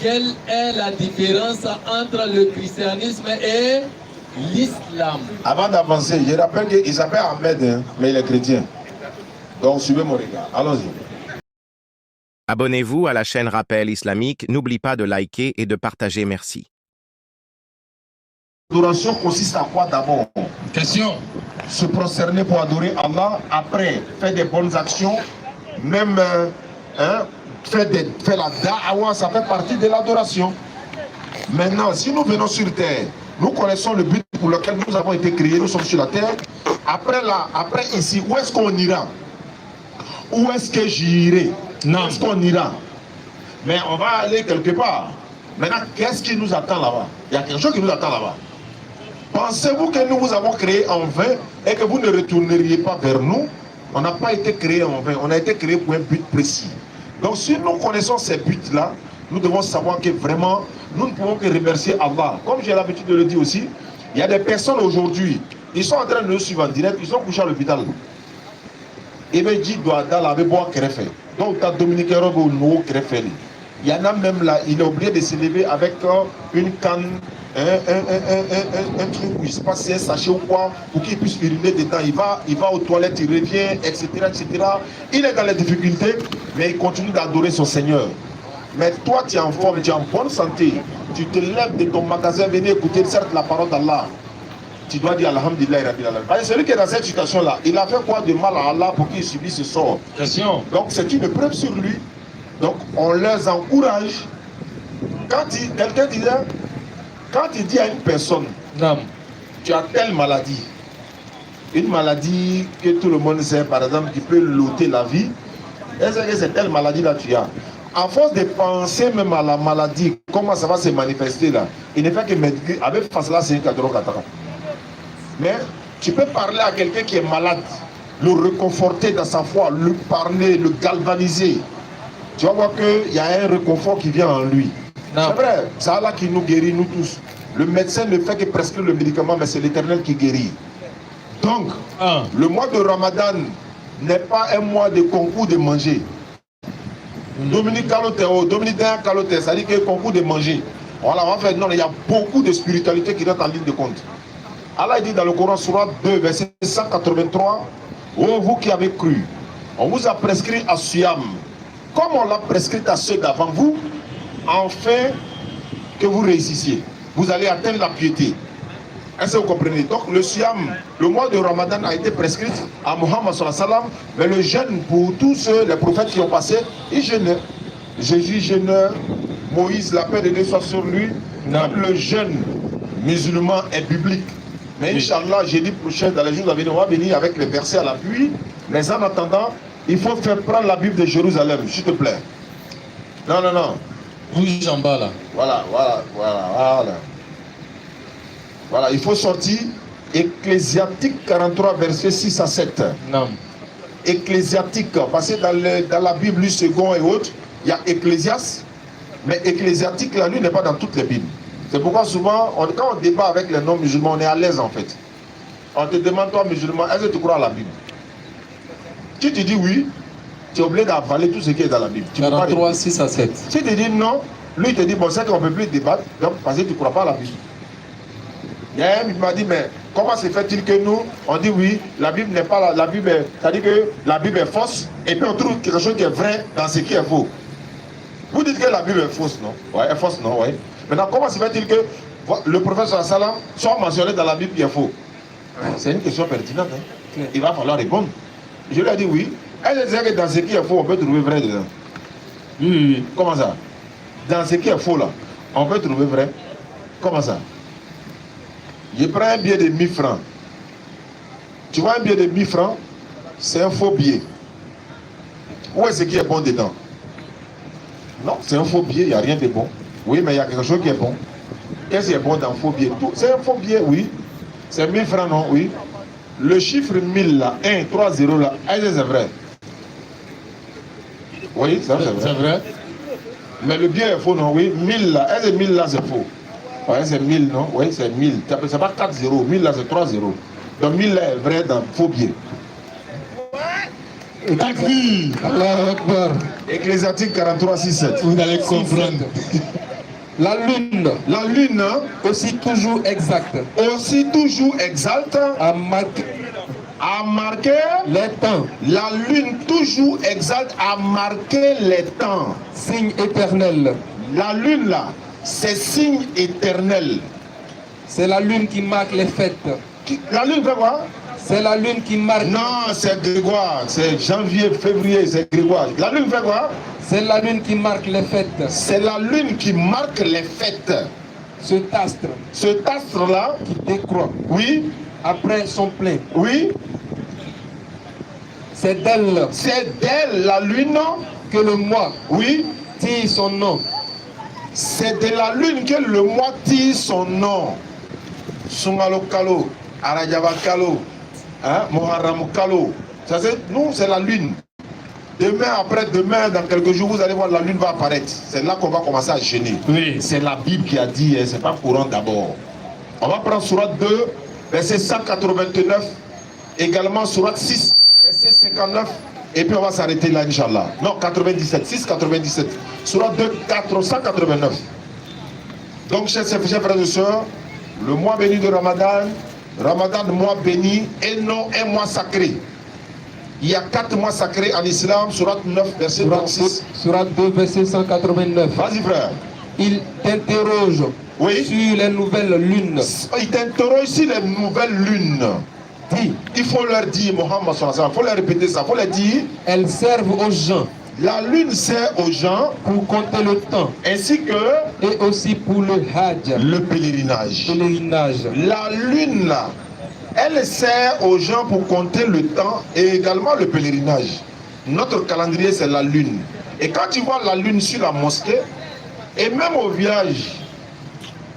quelle est la différence entre le christianisme et l'islam? Avant d'avancer, je rappelle qu'il s'appelle Ahmed, hein, mais il est chrétien. Donc suivez mon regard. Allons-y. Abonnez-vous à la chaîne Rappel Islamique. N'oublie pas de liker et de partager. Merci. L'adoration consiste à quoi d'abord? Question. Se prosterner pour adorer Allah, après faire des bonnes actions, même faire la da'awa, ça fait partie de l'adoration. Maintenant, si nous venons sur terre, nous connaissons le but pour lequel nous avons été créés, nous sommes sur la terre. Après ici, où est-ce qu'on ira? Où est-ce que j'irai? Où est-ce qu'on ira? Mais on va aller quelque part. Maintenant, qu'est-ce qui nous attend là-bas? Il y a quelque chose qui nous attend là-bas. Pensez-vous que nous vous avons créé en vain et que vous ne retourneriez pas vers nous? On n'a pas été créé en vain, on a été créé pour un but précis. Donc si nous connaissons ces buts-là, nous devons savoir que vraiment, nous ne pouvons que remercier Allah. Comme j'ai l'habitude de le dire aussi, il y a des personnes aujourd'hui, ils sont en train de nous suivre en direct, ils sont couchés à l'hôpital. Et bien, dit, doit aller boire créfé. Donc, tu as Dominique Robo, nouveau créfé. Il y en a même là, il est obligé de se lever avec une canne, un truc où il se passe un sachet ou quoi, pour qu'il puisse uriner dedans. Il va aux toilettes, il revient, etc., etc. Il est dans les difficultés, mais il continue d'adorer son Seigneur. Mais toi, tu es en forme, tu es en bonne santé. Tu te lèves de ton magasin, venir écouter certes la parole d'Allah. Tu dois dire Alhamdulillah Rabbil Alamin. Celui qui est dans cette situation-là, il a fait quoi de mal à Allah pour qu'il subisse ce sort? Question. Donc c'est une preuve sur lui. Donc on les encourage. Quand quelqu'un disait, quand il dit à une personne, Non. tu as telle maladie, une maladie que tout le monde sait, par exemple, qui peut l'ôter la vie, est-ce que c'est telle maladie-là tu as? À force de penser même à la maladie, comment ça va se manifester là, il ne fait que méditer, avec face là, c'est une catastrophe. Mais tu peux parler à quelqu'un qui est malade, le réconforter dans sa foi, lui parler, le galvaniser. Tu vas voir qu'il y a un réconfort qui vient en lui. C'est vrai, c'est Allah qui nous guérit, nous tous. Le médecin ne fait que prescrire le médicament, mais c'est l'Éternel qui guérit. Donc, le mois de Ramadan n'est pas un mois de concours de manger. Dominique Caloté, ça dit que concours de manger. Voilà, on va faire, non, il y a beaucoup de spiritualité qui rentre en ligne de compte. Allah dit dans le Coran, Surah 2, verset 183, oh, vous qui avez cru, on vous a prescrit à Siyam, comme on l'a prescrit à ceux d'avant vous, afin que vous réussissiez. Vous allez atteindre la piété. Est-ce que vous comprenez? Donc le Siyam, le mois de Ramadan a été prescrit à Muhammad sallallahu alayhi wa sallam, mais le jeûne pour tous ceux, les prophètes qui ont passé, ils jeûnaient. Jésus jeûnait, Moïse, la paix de Dieu soit sur lui. Même le jeûne musulman est biblique. Mais Inch'Allah, jeudi prochain, dans les jours à venir, on va venir avec les versets à l'appui. Mais en attendant, il faut faire prendre la Bible de Jérusalem, s'il te plaît. Non, non, non. Bouge en bas là. Voilà. Voilà, il faut sortir Ecclésiastique 43, versets 6 à 7. Non. Ecclésiastique, parce que dans la Bible second et autres, il y a Ecclésias, mais Ecclésiastique, là, lui, n'est pas dans toutes les Bibles. C'est pourquoi souvent, quand on débat avec les non-musulmans, on est à l'aise en fait. On te demande, toi musulman, est-ce que tu crois à la Bible? Si tu dis oui, tu es obligé d'avaler tout ce qui est dans la Bible. 43, 6 à 7. Si tu dis non, lui il te dit, bon, c'est qu'on ne peut plus débattre, donc, parce que tu ne crois pas à la Bible. Il y a un qui m'a dit, mais comment se fait-il que nous, on dit oui, la Bible n'est pas la Bible, c'est-à-dire que la Bible est fausse, et puis on trouve quelque chose qui est vrai dans ce qui est faux. Vous dites que la Bible est fausse, non? Ouais, est fausse, non? Ouais. Maintenant, comment se fait-il que le prophète sallam soit mentionné dans la Bible qui est faux? C'est une question pertinente. Hein? Il va falloir répondre. Je lui ai dit oui. Elle disait que dans ce qui est faux, on peut trouver vrai dedans. Oui. Comment ça? Dans ce qui est faux là, on peut trouver vrai. Comment ça? Je prends un billet de 1000 francs. Tu vois un billet de 1000 francs, c'est un faux billet. Où est-ce qui est bon dedans? Non, c'est un faux billet, il n'y a rien de bon. Oui, mais il y a quelque chose qui est bon. Qu'est-ce qui est bon dans un faux billet? C'est un faux billet, oui. C'est 1000 francs, non? Oui. Le chiffre 1000 là, 1, 3, 0 là, est-ce que c'est vrai? Oui, ça c'est vrai. C'est vrai. Mais le billet est faux, non? Oui. 1000 là, est-ce que 1000 là c'est faux? Oui, c'est 1000, non? Oui, c'est 1000. C'est pas 4 0. 1000 là c'est 3 0. Donc 1000 là est vrai dans faux billet. Allah Akbar. Ecclésiastique 43, 6, 7. Vous allez comprendre. La lune, La lune, aussi toujours exacte, aussi toujours exalte, a marqué a marqué les temps, la lune toujours exalte a marqué les temps. signe éternel. La lune là, c'est signe éternel. C'est la lune qui marque les fêtes. La lune fait quoi? C'est la lune qui marque. Non, c'est Grégoire, c'est janvier, février, c'est Grégoire. La lune fait quoi? C'est la lune qui marque les fêtes. C'est la lune qui marque les fêtes. Cet astre Cet astre là, qui décroît oui, après son plein. oui, C'est d'elle c'est d'elle la lune, que le mois oui, tire son nom. c'est de la lune que le mois tire son nom. Sungalo Kalo, Arajaba Kalo, hein, Moharam Kalo. Ça c'est, nous c'est la lune. Demain, après-demain, dans quelques jours, vous allez voir la lune va apparaître. C'est là qu'on va commencer à gêner. Oui. C'est la Bible qui a dit, hein, c'est pas courant d'abord. On va prendre Sourate 2, verset 189, également Sourate 6, verset 59, et puis on va s'arrêter là, Inch'Allah. Non, 97, 6, 97. Sourate 2, 489. Donc, chers frères et sœurs, le mois béni de Ramadan, Ramadan, mois béni, et non un mois sacré. Il y a 4 mois sacrés en islam, Sourate 9, verset 36. Sourate 2, verset 189. Vas-y, frère. Il t'interroge Oui. sur les nouvelles lunes. Il t'interroge sur les nouvelles lunes. Dis, il faut leur dire, Mohammed, il faut leur répéter ça, il faut leur dire. Elles servent aux gens La lune sert aux gens, pour compter le temps ainsi que et aussi pour le hajj, le pèlerinage. pèlerinage. La lune, là, elle sert aux gens pour compter le temps et également le pèlerinage. Notre calendrier, c'est la lune. Et quand tu vois la lune sur la mosquée, et même au village,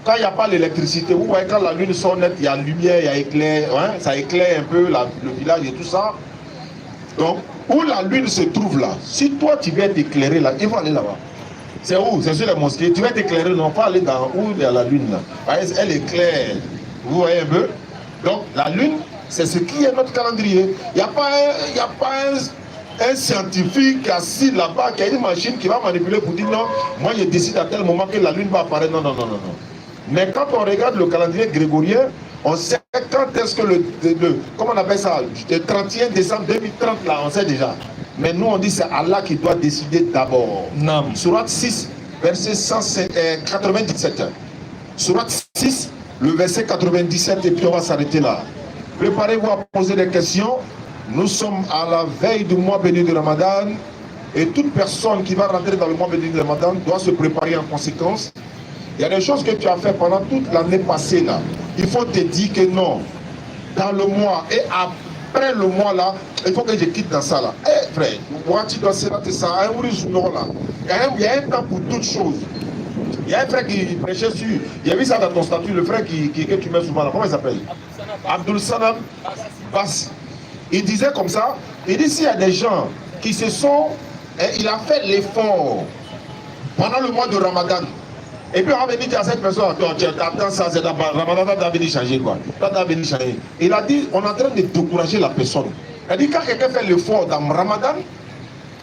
quand il n'y a pas l'électricité, vous voyez quand la lune sort net, il y a lumière, il y a éclair, hein, ça éclaire un peu le village et tout ça. Donc, où la lune se trouve là, si toi tu viens t'éclairer là, il faut aller là-bas. C'est où? C'est sur la mosquée. Tu vas t'éclairer, non pas aller dans où il y a la lune là. Elle éclaire. Vous voyez un peu? Donc, la lune, c'est ce qui est notre calendrier. Il n'y a pas un scientifique assis là-bas qui a une machine qui va manipuler pour dire non, moi je décide à tel moment que la lune va apparaître. Non, non, non, non, non. Mais quand on regarde le calendrier grégorien, on sait quand est-ce que comment on appelle ça, le 31 décembre 2030 là, on sait déjà. Mais nous on dit c'est Allah qui doit décider d'abord. Sourate 6, verset 97. Sourate 6, le verset 97, et puis on va s'arrêter là. Préparez-vous à poser des questions. Nous sommes à la veille du mois béni de Ramadan, et toute personne qui va rentrer dans le mois béni de Ramadan doit se préparer en conséquence. Il y a des choses que tu as fait pendant toute l'année passée là. Il faut te dire que non, dans le mois et après le mois là, il faut que je quitte dans ça là. Eh frère, moi tu dois se rater ça, il y a un temps pour toutes choses. Il y a un frère qui prêchait sur, il y a vu ça dans ton statut, le frère que tu mets souvent là, comment il s'appelle? Abdul Salam Bass. Il disait comme ça, il dit s'il y a des gens qui se sont, il a fait l'effort pendant le mois de Ramadan. Et puis on va venir dire à cette personne, attends ça, c'est Ramadan, tu vas venir changer quoi. Tu vas venir changer. Il a dit, on est en train de décourager la personne. Il a dit, quand quelqu'un fait l'effort dans Ramadan,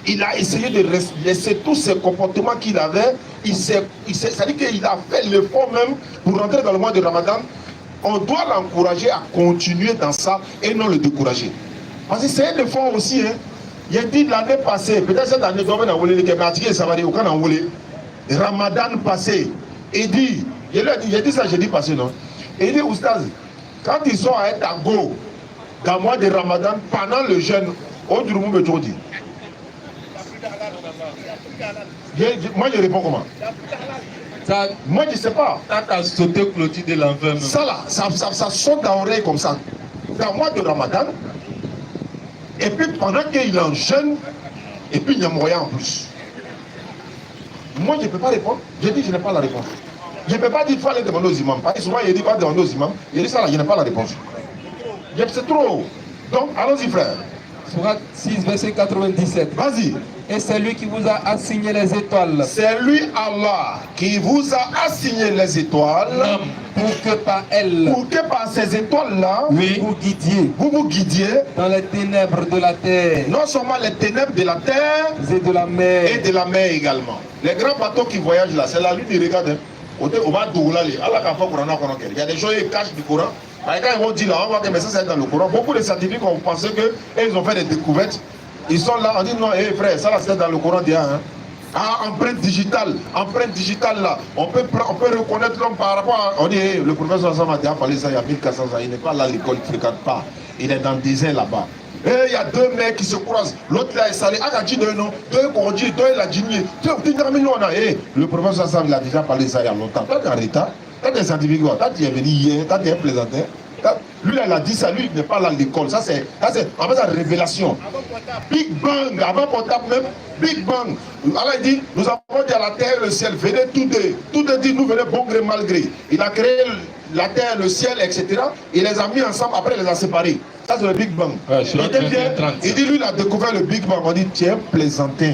il a essayé de laisser tous ces comportements qu'il avait. C'est-à-dire qu'il a fait l'effort même pour rentrer dans le mois de Ramadan. On doit l'encourager à continuer dans ça et non le décourager. Parce que c'est un effort aussi. Hein. Il a dit l'année passée, peut-être cette année, Ramadan passé, il dit, j'ai dit ça, j'ai dit passé, non? Il dit, Oustaz, quand ils sont à être à go, dans le mois de Ramadan, pendant le jeûne, moi je réponds comment? Ça, moi je ne sais pas. Ça t'a sauté clôture de l'enfer. Ça là, ça saute dans l'oreille comme ça. Dans le mois de Ramadan, et puis pendant qu'il est en jeûne, et puis il y a moyen en plus. Moi, je ne peux pas répondre. Je dis, je n'ai pas la réponse. Je ne peux pas dire qu'il faut aller demander aux imams. Parce que souvent, il dit, va demander aux imams. Il dit ça là, je n'ai pas la réponse. C'est trop. Donc, allons-y, frère. Sourate 6, verset 97. Vas-y. Et c'est lui qui vous a assigné les étoiles. C'est lui, Allah, qui vous a assigné les étoiles. Pour que par elles, pour que par ces étoiles-là, oui, vous guidiez dans les ténèbres de la terre. Non seulement les ténèbres de la terre et de la mer. Et de la mer également. Les grands bateaux qui voyagent là, c'est la lune, ils regardent. on va dougler. Il y a des gens qui cachent du Coran. Quand ils vont dire là, on voit que mais ça c'est dans le Coran. Beaucoup de scientifiques ont pensé qu'ils ont fait des découvertes. Ils sont là, on dit non, frère, ça là c'est dans le Coran déjà. Hein. Ah, empreinte digitale là. On peut reconnaître l'homme par rapport à. On dit, le professeur Sam a déjà parlé ça il y a 1400 ans. Il n'est pas là à l'école, il ne fréquente pas. Il est dans le désert là-bas. Et il y a deux mecs qui se croisent. L'autre là est salé. Ah, il a dit non. Deux Korodji, deux il a dit le professeur Sam il a déjà parlé ça il y a longtemps. Toi, tu es en retard. Toi, tu es scientifique. Toi, tu es venu hier. Toi, tu es un plaisantin. Lui, là, il a dit ça. Lui, il n'est pas là à l'école. Ça, c'est en fait la révélation. Big Bang, avant portable même. Big Bang. Allah dit, nous avons dit à la terre et le ciel, venez tous deux. Tous deux dit, nous venez bon gré, mal gré. Il a créé la terre, le ciel, etc. Il les a mis ensemble, après il les a séparés. Ça, c'est le Big Bang. Ouais, il dit, lui, il a découvert le Big Bang. On dit, tiens, plaisantin.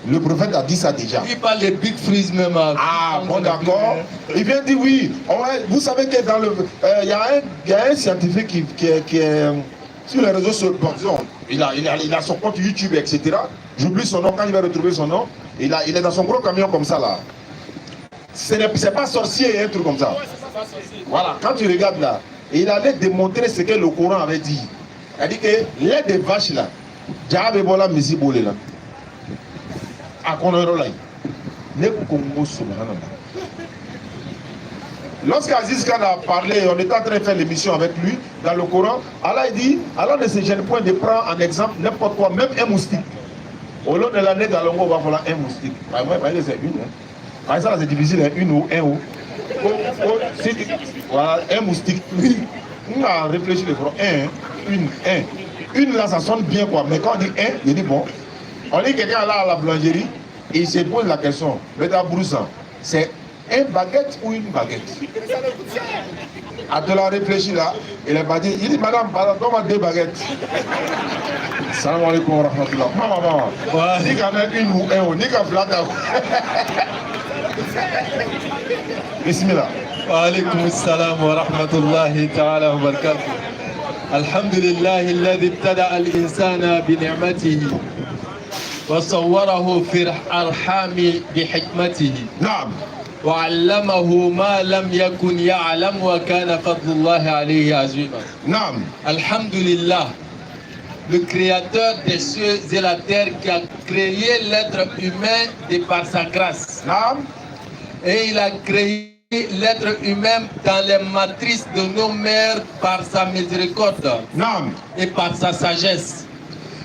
Le prophète a dit ça déjà. Il parle de Big Freeze même. Ah, bon, d'accord. Il vient dire oui. Vous savez que dans le. Il y a un scientifique qui est sur les réseaux sociaux. Bon, il a son compte YouTube, etc. J'oublie son nom quand il va retrouver son nom. Il est dans son gros camion comme ça là. C'est pas sorcier, un truc comme ça. Voilà, quand tu regardes là, il allait démontrer ce que le Coran avait dit. Il a dit que lait des vaches là, Diable Bola Misi Bolé là. Lorsqu'Aziz Khan a parlé, on était en train de faire l'émission avec lui dans le Coran, Allah dit, Allah ne se gêne point de prendre en exemple n'importe quoi, même un moustique. Au long de l'année, dans le monde, il va falloir un moustique. C'est une. Ça c'est difficile, une ou un ou. Voilà, un moustique. On a réfléchi le Coran. Une là, ça sonne bien quoi, mais quand on dit un, il dit bon. On dit quelqu'un là à la boulangerie, il se pose la question, le Broussa, c'est un baguette ou une baguette? À te la réfléchir là, il est parti, il dit madame, donne-moi 2 baguettes. Salam alaikum wa rahmatullah. Maman, ni quand même une ou un, ni quand flata. Bismillah. Wa alaikum salam wa rahmatullahi ta'ala wa barakatuh. Alhamdulillah, alladhi ibtada al-insana bi ni'matihi. وصوره في الأرحام بحكمته نعم وعلمه ما لم يكن يعلم وكان فضل الله عليه عظيما نعم الحمد لله le créateur des cieux et la terre qui a créé l'être humain de par sa grâce نعم et il a créé l'être humain dans les matrices de nos mères par sa miséricorde نعم et par sa sagesse.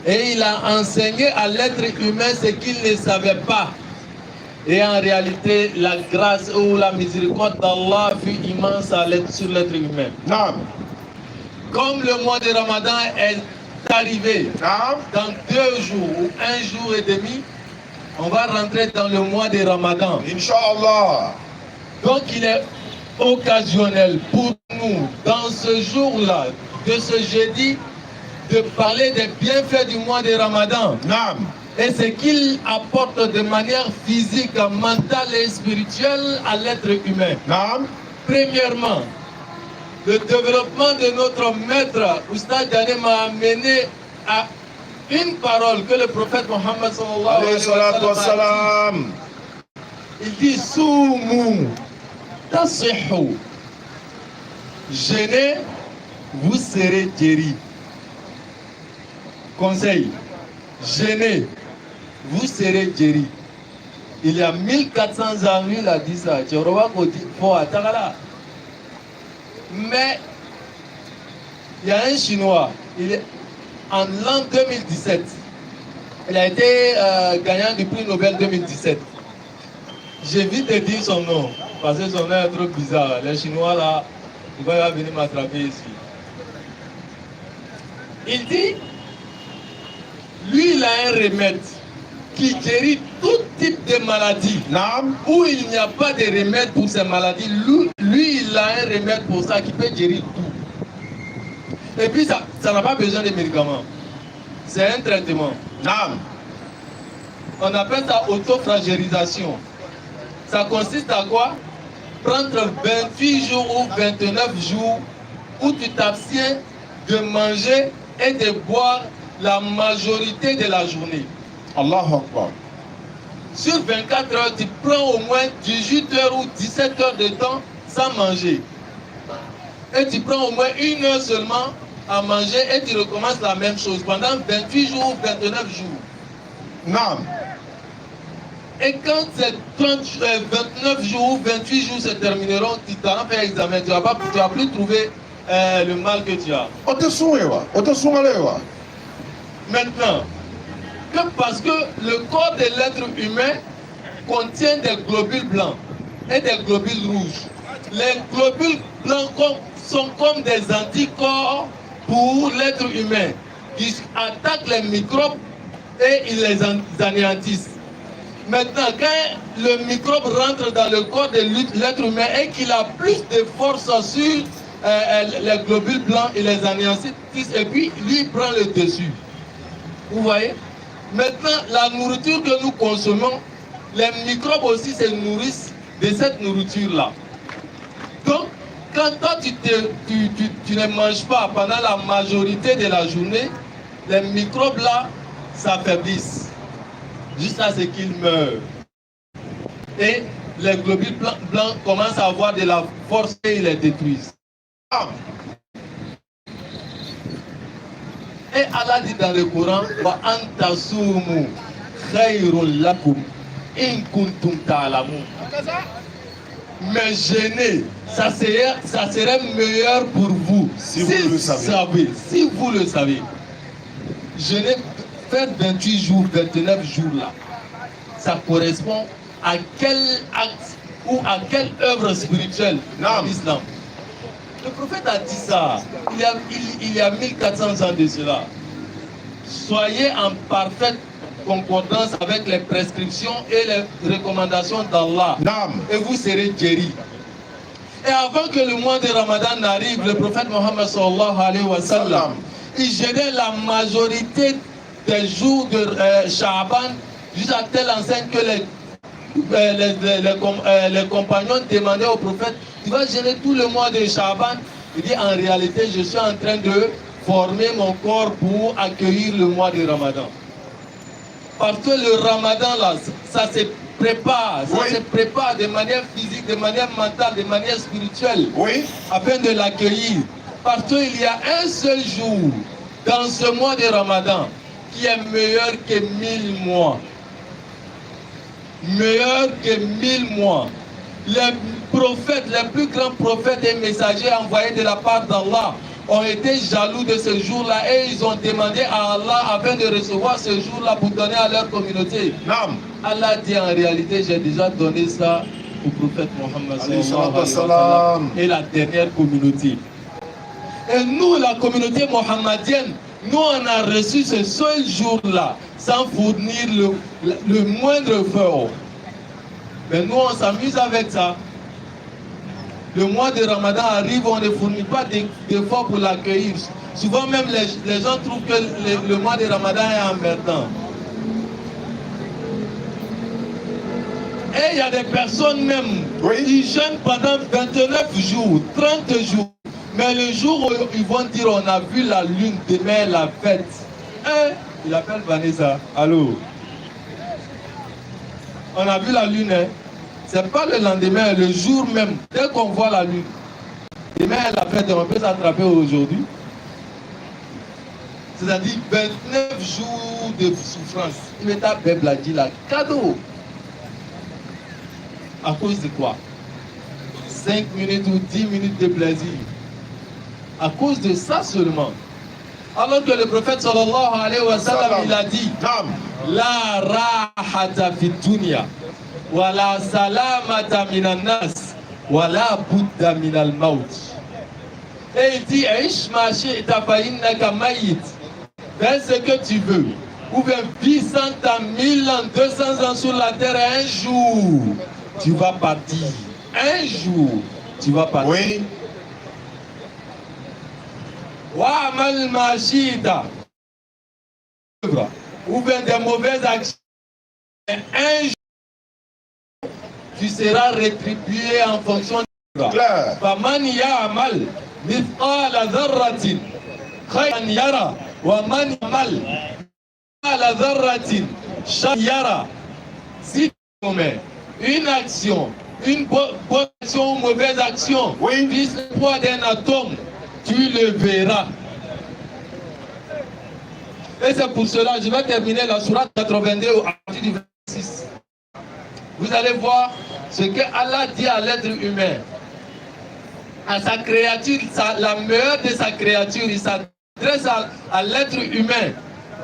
Et il a enseigné à l'être humain ce qu'il ne savait pas. Et en réalité, la grâce ou la miséricorde d'Allah fut immense sur l'être humain. Non. Comme le mois de Ramadan est arrivé, non. Dans 2 jours ou 1 jour et demi, on va rentrer dans le mois de Ramadan. Inch'Allah. Donc il est occasionnel pour nous, dans ce jour-là, de ce jeudi, de parler des bienfaits du mois de Ramadan. Naam. Et ce qu'il apporte de manière physique, mentale et spirituelle à l'être humain. Naam. Premièrement, le développement de notre maître, Oustaz Dane m'a amené à une parole que le prophète Mohammed sallallahu alayhi wa sallam il dit Soumou, tasihou, jeûnez, vous serez guéris. Conseil, jeûnez, vous serez guéris. Il y a 1400 ans, il a dit ça. Mais il y a un Chinois, en l'an 2017, il a été gagnant du prix Nobel 2017. J'évite de dire son nom, parce que son nom est trop bizarre. Les Chinois là, ils vont venir m'attraper ici. Il dit, lui, il a un remède qui guérit tout type de maladie. Où il n'y a pas de remède pour ces maladies, lui, il a un remède pour ça qui peut guérir tout. Et puis, ça n'a pas besoin de médicaments. C'est un traitement. On appelle ça autofragilisation. Ça consiste à quoi? Prendre 28 jours ou 29 jours où tu t'abstiens de manger et de boire la majorité de la journée. Allahu Akbar. sur 24 heures, tu prends au moins 18 heures ou 17 heures de temps sans manger. Et tu prends au moins 1 heure seulement à manger et tu recommences la même chose pendant 28 jours ou 29 jours. Non. Et quand ces 29 jours ou 28 jours se termineront, tu t'en fais examen, tu vas plus trouver le mal que tu as. Maintenant, parce que le corps de l'être humain contient des globules blancs et des globules rouges. Les globules blancs sont comme des anticorps pour l'être humain qui attaquent les microbes et ils les anéantissent. Maintenant, quand le microbe rentre dans le corps de l'être humain et qu'il a plus de force sur les globules blancs, il les anéantit et puis lui prend le dessus. Vous voyez? Maintenant, la nourriture que nous consommons, les microbes aussi se nourrissent de cette nourriture-là. Donc, quand toi tu ne manges pas pendant la majorité de la journée, les microbes-là s'affaiblissent jusqu'à ce qu'ils meurent. Et les globules blancs commencent à avoir de la force et ils les détruisent. Et Allah dit dans le Coran, wa antasumu khayrun lakum in kuntum ta'lamun. Mais jeûner, ça serait meilleur pour vous si vous le savez. Si vous le savez. Jeûner, faire 28 jours, 29 jours là, ça correspond à quel acte ou à quelle œuvre spirituelle dans l'islam? Le prophète a dit ça il y a 1400 ans de cela. Soyez en parfaite concordance avec les prescriptions et les recommandations d'Allah et vous serez guéris. Et avant que le mois de Ramadan n'arrive, le prophète Mohammed sallallahu alayhi wa sallam, il jeûnait la majorité des jours de Sha'ban jusqu'à telle enseigne que les compagnons demandaient au prophète, tu vas jeûner tout le mois de Sha'ban? Il dit, en réalité, je suis en train de former mon corps pour accueillir le mois de Ramadan. Parce que le Ramadan, là, ça se prépare, ça se prépare de manière physique, de manière mentale, de manière spirituelle, afin de l'accueillir. Parce qu'il y a un seul jour dans ce mois de Ramadan qui est meilleur que 1000 mois. Meilleur que 1000 mois. Les prophètes, les plus grands prophètes et messagers envoyés de la part d'Allah ont été jaloux de ce jour-là et ils ont demandé à Allah afin de recevoir ce jour-là pour donner à leur communauté. Allah dit en réalité, j'ai déjà donné ça au prophète Mohammed et la dernière communauté. Et nous, la communauté mohammedienne, nous on a reçu ce seul jour-là sans fournir le moindre effort. Mais nous on s'amuse avec ça. Le mois de Ramadan arrive, on ne fournit pas d'efforts pour l'accueillir. Souvent même les gens trouvent que le mois de Ramadan est emmerdant. Et il y a des personnes même qui jeûnent pendant 29 jours, 30 jours. Mais le jour où ils vont dire on a vu la lune, demain la fête. Il appelle Vanessa. Allô? On a vu la lune, hein? C'est pas le lendemain, le jour même, dès qu'on voit la lune. Demain la fête, on peut s'attraper aujourd'hui. C'est-à-dire 29 jours de souffrance. Il met ta Bible a dit là, cadeau. À cause de quoi? 5 minutes ou 10 minutes de plaisir. À cause de ça seulement. Alors que le prophète sallallahu alayhi wa sallam, il a dit, la rahata fi dunya, wa la salamata minan nas, wa la budda minal maut. Et il dit, ish ma shi'ta fa innaka mayit. Fais ce que tu veux. Ou bien vis 100 ans, 1000 ans, 200 ans sur la terre, un jour, tu vas partir. Un jour, tu vas partir. Oui. Wa amal mashida. Ou bien des mauvaises actions. Un jour, tu seras rétribué en fonction de ça. Faman ya'mal mithqala dharratin khayran yara wa man ya'mal mithqala dharratin sharran yara. Si une action, une bonne action ou mauvaise action, Oui. puisse le poids d'un atome, tu le verras. Et c'est pour cela, je vais terminer la sourate 82 à partir du 26. Vous allez voir ce que Allah dit à l'être humain, à sa créature, la meilleure de sa créature. Il s'adresse à l'être humain.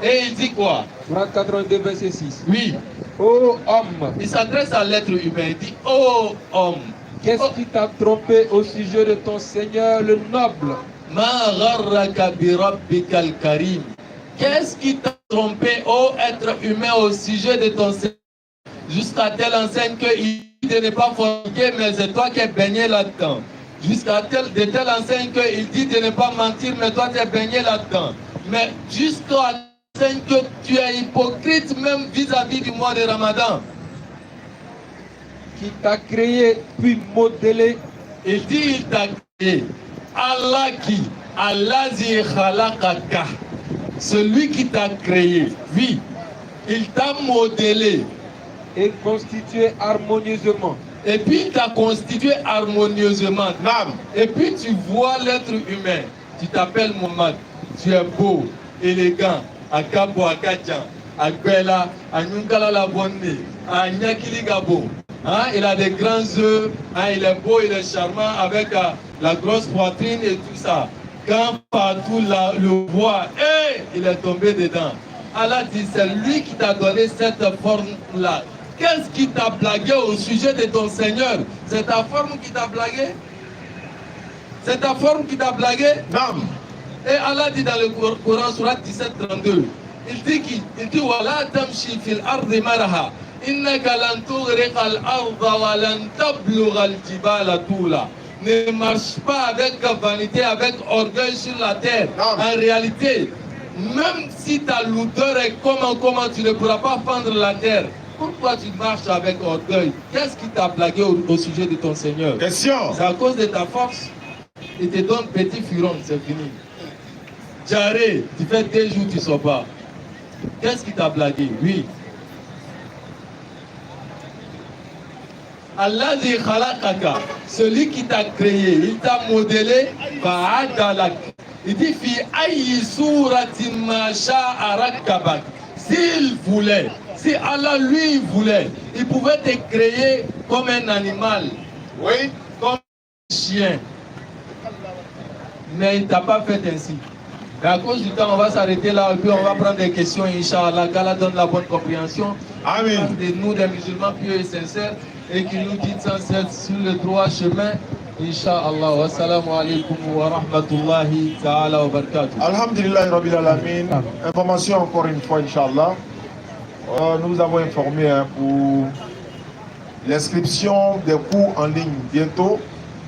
Et il dit quoi? Sourate 82, verset 6. Oui. Ô homme, Il s'adresse à l'être humain. Il dit, oh homme, qu'est-ce qui t'a trompé au sujet de ton Seigneur le noble? ma gharraka bi rabbikal karim. Qu'est-ce qui t'a trompé, ô être humain, au sujet de ton Seigneur, jusqu'à telle enseigne qu'il dit de ne pas forniquer, mais c'est toi qui es baigné là-dedans. Jusqu'à de telle enseigne qu'il dit de ne pas mentir, mais toi tu es baigné là-dedans. Mais jusqu'à l'enseigne que tu es hypocrite même vis-à-vis du mois de Ramadan. Qui t'a créé puis modelé? Il dit il t'a créé. Allah qui, Allah zi khalaqaka. Celui qui t'a créé, oui, il t'a modélé. Et constitué harmonieusement. Et puis il t'a constitué harmonieusement. Nam. Et puis tu vois l'être humain. Tu t'appelles Mohamed. Tu es beau, élégant, à Kabo, à Kachan, à Bella, à Nyunkala la Bonne, à Nyakili Gabo. Hein, il a des grands yeux, hein, il est beau, il est charmant avec la grosse poitrine et tout ça. Quand partout le voit, il est tombé dedans. Allah dit, c'est lui qui t'a donné cette forme-là. Qu'est-ce qui t'a blagué au sujet de ton Seigneur? C'est ta forme qui t'a blagué? C'est ta forme qui t'a blagué? Nam. Et Allah dit dans le Coran, surat 17, 32, il dit, Wala tamshi fil ardi maraha, innaka lan tughriqa al-arda wa lan tablugha al-jibala tula. Ne marche pas avec vanité, avec orgueil sur la terre. Non. En réalité, même si ta lourdeur est comment tu ne pourras pas fendre la terre. Pourquoi tu marches avec orgueil? Qu'est-ce qui t'a blagué au sujet de ton Seigneur? Question. C'est à cause de ta force. Il te donne petit furon, c'est fini. Jaré, tu fais 2 jours, tu ne sors pas. Qu'est-ce qui t'a blagué? Oui. Allah dit khalaqaka, celui qui t'a créé, il t'a modélé, fa'adalak. Il dit fi ayyi suratin ma sha'a rakkabak. S'il voulait, si Allah lui voulait, il pouvait te créer comme un animal, Oui. comme un chien. Mais il ne t'a pas fait ainsi. Et à cause du temps, on va s'arrêter là et puis on va prendre des questions, Inch'Allah. Qu'Allah donne la bonne compréhension. Amen. De nous, des musulmans pieux et sincères, et qui nous guide sans cesse sur le droit chemin. Inch'Allah. Wassalamu alaikum wa rahmatullahi ta'ala wa barakatuh. Alhamdulillah Rabbil Alamin. Information encore une fois, Inch'Allah. Nous vous avons informé pour l'inscription des cours en ligne bientôt.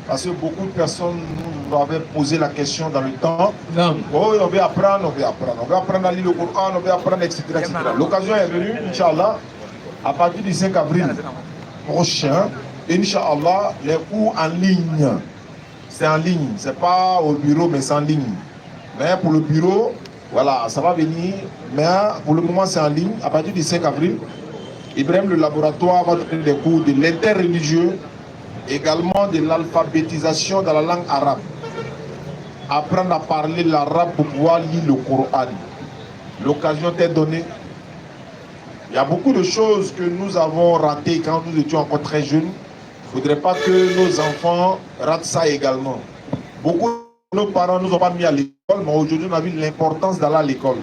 Parce que beaucoup de personnes nous avaient posé la question dans le temps. Non. Oh, on veut apprendre, on veut apprendre. On veut apprendre à lire le Coran, on veut apprendre, etc. etc. L'occasion est venue, Inch'Allah, à partir du 5 avril prochain. Inch'Allah, les cours en ligne. C'est en ligne. C'est pas au bureau, mais c'est en ligne. Mais pour le bureau, voilà, ça va venir. Mais pour le moment, c'est en ligne. À partir du 5 avril, Ibrahim, le laboratoire, va donner des cours de l'interreligieux, également de l'alphabétisation dans la langue arabe. Apprendre à parler l'arabe pour pouvoir lire le Coran. L'occasion t'est donnée. Il y a beaucoup de choses que nous avons ratées quand nous étions encore très jeunes. Il ne faudrait pas que nos enfants ratent ça également. Beaucoup de nos parents ne nous ont pas mis à l'école, mais aujourd'hui on a vu l'importance d'aller à l'école.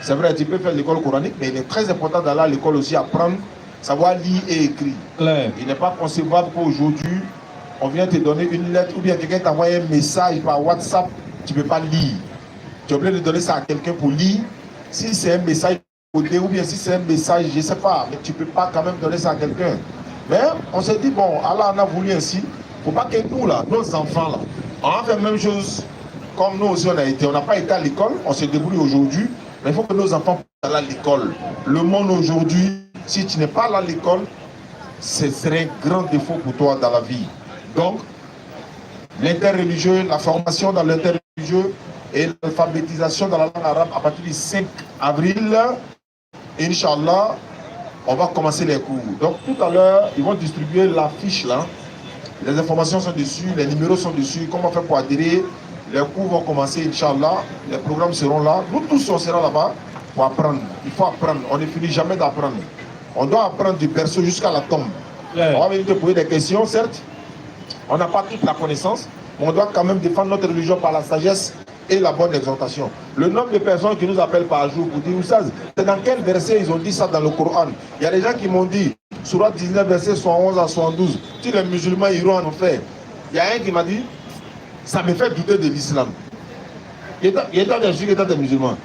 C'est vrai, tu peux faire l'école coranique, mais il est très important d'aller à l'école aussi, apprendre, savoir lire et écrire. Claire. Il n'est pas concevable qu'aujourd'hui, on vient te donner une lettre ou bien quelqu'un t'envoie un message par WhatsApp, tu ne peux pas lire. Tu es obligé de donner ça à quelqu'un pour lire. Si c'est un message codé ou bien si c'est un message, je ne sais pas, mais tu ne peux pas quand même donner ça à quelqu'un. Mais on s'est dit, bon, Allah en a voulu ainsi. Il ne faut pas que nous, là, nos enfants, là, on a fait la même chose comme nous aussi on a été. On n'a pas été à l'école, on se débrouille aujourd'hui, mais il faut que nos enfants puissent aller à l'école. Le monde aujourd'hui, si tu n'es pas allé à l'école, ce serait un grand défaut pour toi dans la vie. Donc, l'interreligieux, la formation dans l'interreligieux et l'alphabétisation dans la langue arabe à partir du 5 avril, Inch'Allah, on va commencer les cours. Donc tout à l'heure, ils vont distribuer la fiche là. Les informations sont dessus, les numéros sont dessus, comment faire pour adhérer. Les cours vont commencer, Inch'Allah. Les programmes seront là. Nous tous, on sera là-bas pour apprendre. Il faut apprendre. On ne finit jamais d'apprendre. On doit apprendre du berceau jusqu'à la tombe. On va venir te poser des questions, certes. On n'a pas toute la connaissance, mais on doit quand même défendre notre religion par la sagesse et la bonne exhortation. Le nombre de personnes qui nous appellent par jour pour dire, Oussaz, c'est dans quel verset ils ont dit ça dans le Coran? Il y a des gens qui m'ont dit, Surah 19, verset 71 à 72, si les musulmans iront en enfer. Il y a un qui m'a dit, ça me fait douter de l'islam. Il est dans des musulmans.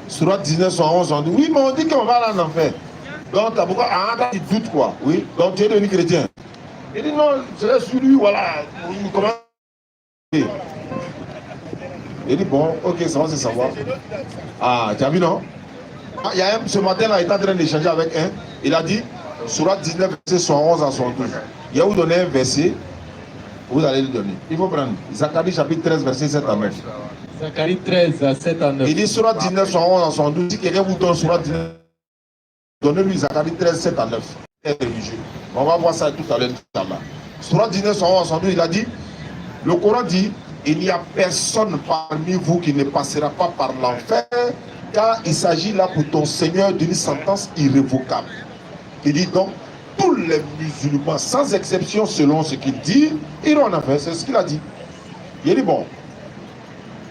Surah 19, 71, 72, oui, mais on dit qu'on va aller en enfer. Donc, t'as pourquoi? Ah, tu doutes quoi? Oui, donc tu es devenu chrétien. Il dit non, c'est sur lui, voilà. Comment? Il dit bon, ok, ça va se savoir. Ah, tu as vu non? Ah, il y a un, ce matin là, il est en train d'échanger avec un. Il a dit, Surah 19, verset 71 à 72. Il va vous donner un verset, vous allez le donner. Il faut prendre Zacharie chapitre 13, verset 7 à 9. Zacharie 13, 7 à 9. Il dit Surah 19, 71 à 72. Si quelqu'un vous donne Surah 19, donnez-lui Zacharie 13, 7 à 9. On va voir ça tout à l'heure. Surah 19, 71 à 72, il a dit, le Coran dit, il n'y a personne parmi vous qui ne passera pas par l'enfer, car il s'agit là pour ton Seigneur d'une sentence irrévocable. Il dit donc, tous les musulmans, sans exception selon ce qu'il dit, iront en enfer. C'est ce qu'il a dit. Il dit bon,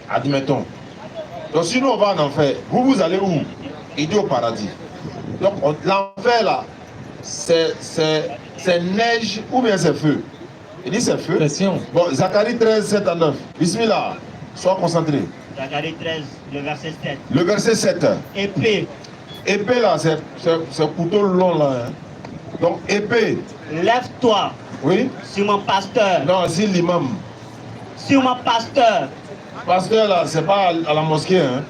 admettons. Donc sinon on va en enfer. Vous allez où? Il dit au paradis. Donc l'enfer là, c'est neige ou bien c'est feu? Il dit c'est feu. Pression. Bon, Zacharie 13, 7 à 9. Bismillah, sois concentré. Zacharie 13, le verset 7. Le verset 7. Épée, Épée là, c'est couteau long là. Hein. Donc épée. lève-toi Oui. sur mon pasteur. Non, c'est l'imam. Sur mon pasteur. Pasteur là, c'est pas à la mosquée. Hein.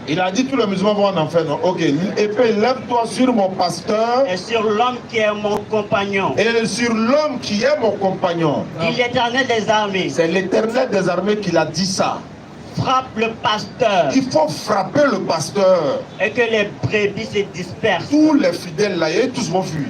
Il a dit tous les musulmans vont en enfer. Non? Ok. Épée, lève-toi sur mon pasteur. Et sur l'homme qui est mon compagnon. Et sur l'homme qui est mon compagnon. Dit l'Éternel des armées. C'est l'Éternel des armées qui l'a dit ça. Frappe le pasteur. Il faut frapper le pasteur. Et que les brebis se dispersent. Tous les fidèles là, et tous vont fuir.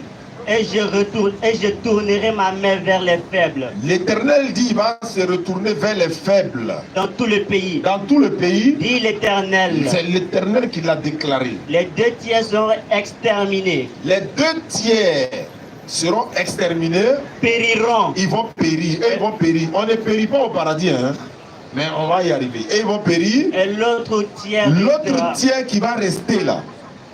Et je tournerai ma main vers les faibles. L'Éternel dit il va se retourner vers les faibles. Dans tout le pays. Dans tout le pays, Dit l'Éternel. c'est l'Éternel qui l'a déclaré. Les 2 tiers seront exterminés. Les 2 tiers seront exterminés. Périront. Ils vont périr. Eux, ils vont périr. On ne périt pas au paradis, hein. Mais on va y arriver. Et ils vont périr. Et l'autre tiers. L'autre tiers qui va rester là.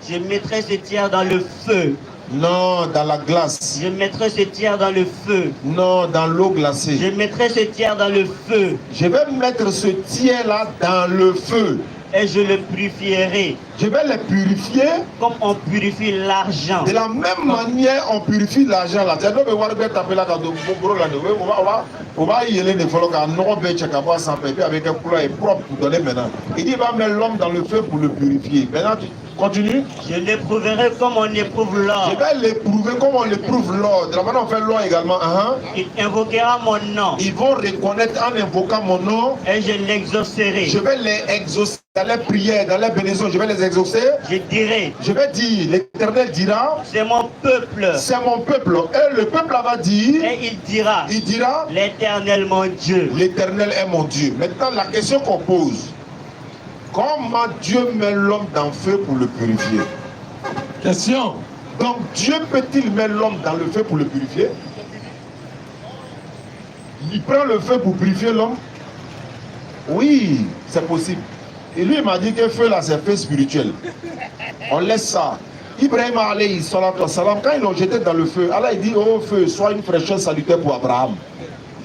Je mettrai ce tiers dans le feu. Non, dans la glace. Je mettrai ce tiers dans le feu. Non, dans l'eau glacée. Je mettrai ce tiers dans le feu. Je vais mettre ce tiers là dans le feu. Et je le purifierai. Je vais les purifier. Comme on purifie l'argent. De la même manière, on purifie l'argent là. On va y aller de follow car non ben check avoir sans papier avec un couleur propre pour donner maintenant. Il dit il va mettre l'homme dans le feu pour le purifier. Maintenant tu continues. Je l'éprouverai comme on éprouve l'or. Je vais l'éprouver comme on l'éprouve l'or. De la manière on fait l'or également. Il invoquera mon nom. Ils vont reconnaître en invoquant mon nom. Et je l'exaucerai. Je vais les exaucer dans les prières, dans les bénédictions. Je vais les exaucer. Je dirai. Je vais dire, l'Éternel dira. C'est mon peuple. C'est mon peuple. Et le peuple va dire. Et il dira. Il dira. L'Éternel mon Dieu. L'Éternel est mon Dieu. Maintenant la question qu'on pose. Comment Dieu met l'homme dans le feu pour le purifier? Question. Donc Dieu peut-il mettre l'homme dans le feu pour le purifier? Il prend le feu pour purifier l'homme? Oui, c'est possible. Et lui il m'a dit que le feu là c'est feu spirituel. On laisse ça. Ibrahim alayhi salatu wassalam, quand ils l'ont jeté dans le feu, Allah il dit oh feu, sois une fraîcheur salutaire pour Abraham.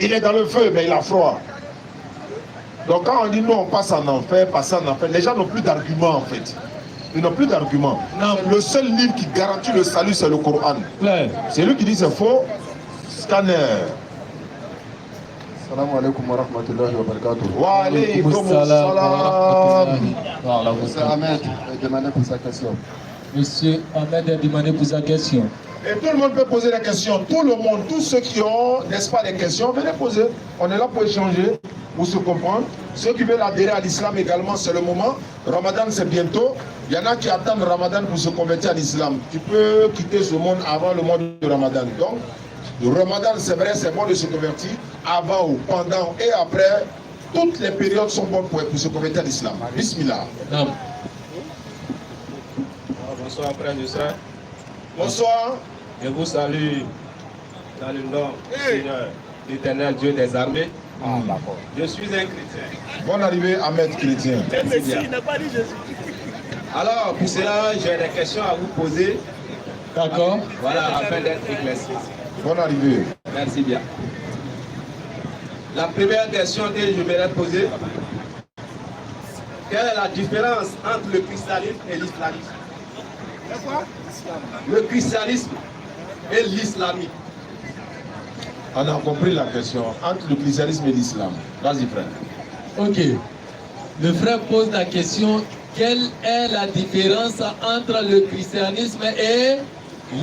Il est dans le feu mais il a froid. Donc quand on dit non, on passe en enfer, les gens n'ont plus d'arguments en fait. Ils n'ont plus d'arguments. Le seul livre qui garantit le salut, c'est le Coran. C'est lui qui dit c'est faux. Scanner. Salam alaikum wa rahmatullahi wa barakatuh. Wa alaykum salam. Monsieur Ahmed a demandé pour sa question. Monsieur Ahmed a demandé pour sa question. Et tout le monde peut poser des questions. Tout le monde, tous ceux qui ont, n'est-ce pas, des questions, venez poser. On est là pour échanger, pour se comprendre. Ceux qui veulent adhérer à l'islam également, c'est le moment. Ramadan, c'est bientôt. Il y en a qui attendent le Ramadan pour se convertir à l'islam. Tu peux quitter ce monde avant le mois de Ramadan. Donc, le Ramadan, c'est vrai, c'est bon de se convertir avant ou pendant et après. Toutes les périodes sont bonnes pour se convertir à l'islam. Bismillah. Non. Bonsoir, frère et sœurs. Bonsoir. Je vous salue dans le nom du Seigneur, l'Éternel Dieu des armées. Je suis un chrétien. Bonne arrivée, Ahmed chrétien. Il n'a pas dit Jésus. Alors, pour cela, j'ai des questions à vous poser. D'accord. Voilà, afin d'être éclairci. Bonne arrivée. Merci bien. La première question que je vais poser, quelle est la différence entre le christianisme et l'islamisme? Le christianisme et l'islamisme. On a compris la question. Entre le christianisme et l'islam. Vas-y, frère. Ok. Le frère pose la question, quelle est la différence entre le christianisme et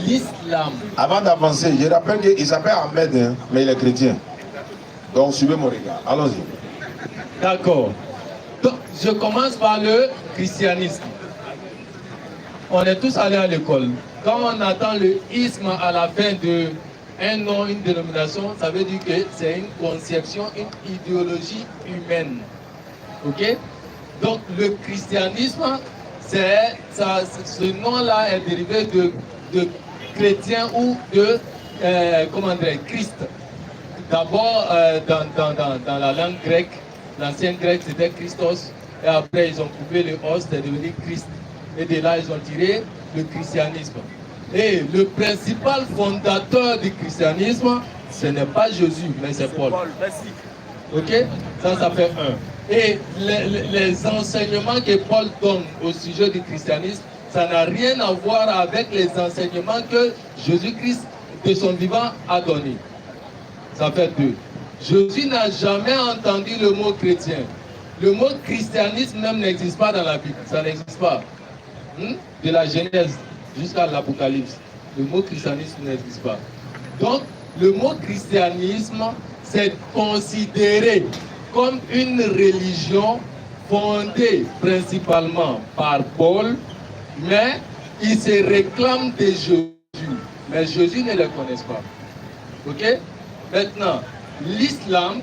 l'islam? Avant d'avancer, je rappelle qu'il s'appelle Ahmed, hein, mais il est chrétien. Donc, suivez mon regard. Allons-y. D'accord. Donc, je commence par le christianisme. On est tous allés à l'école. Quand on attend le isme à la fin de un nom, une dénomination, ça veut dire que c'est une conception, une idéologie humaine. Ok? Donc, le christianisme, ce nom-là est dérivé de chrétien ou de, comment dire, Christ. D'abord, dans la langue grecque, l'ancien grec c'était Christos, et après ils ont coupé le os, c'est devenu Christ. Et de là, ils ont tiré le christianisme. Et le principal fondateur du christianisme, ce n'est pas Jésus, mais c'est Paul. Ok? Ça fait un. Et les enseignements que Paul donne au sujet du christianisme, ça n'a rien à voir avec les enseignements que Jésus-Christ, de son vivant, a donné. Ça fait deux. Jésus n'a jamais entendu le mot chrétien. Le mot christianisme même n'existe pas dans la Bible. Ça n'existe pas. De la Genèse jusqu'à l'Apocalypse. Le mot christianisme n'existe pas. Donc, le mot christianisme, c'est considéré comme une religion fondée principalement par Paul, mais il se réclame de Jésus. Mais Jésus ne le connaît pas. Ok? Maintenant, l'islam,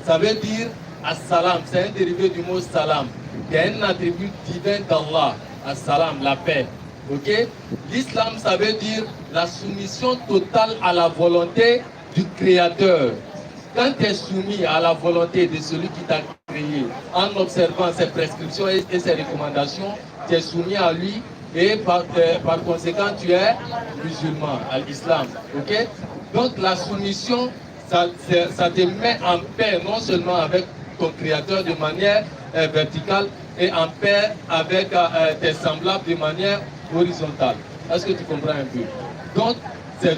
ça veut dire as-salam, c'est un dérivé du mot salam, qui est un attribut divin d'Allah, as-salam, la paix. Ok? L'islam, ça veut dire la soumission totale à la volonté du Créateur. Quand tu es soumis à la volonté de celui qui t'a créé, en observant ses prescriptions et ses recommandations, tu es soumis à lui. Et par conséquent, tu es musulman, à l'islam. Ok? Donc la soumission, ça te met en paix non seulement avec ton créateur de manière verticale et en paix avec tes semblables de manière horizontale. Est-ce que tu comprends un peu? Donc c'est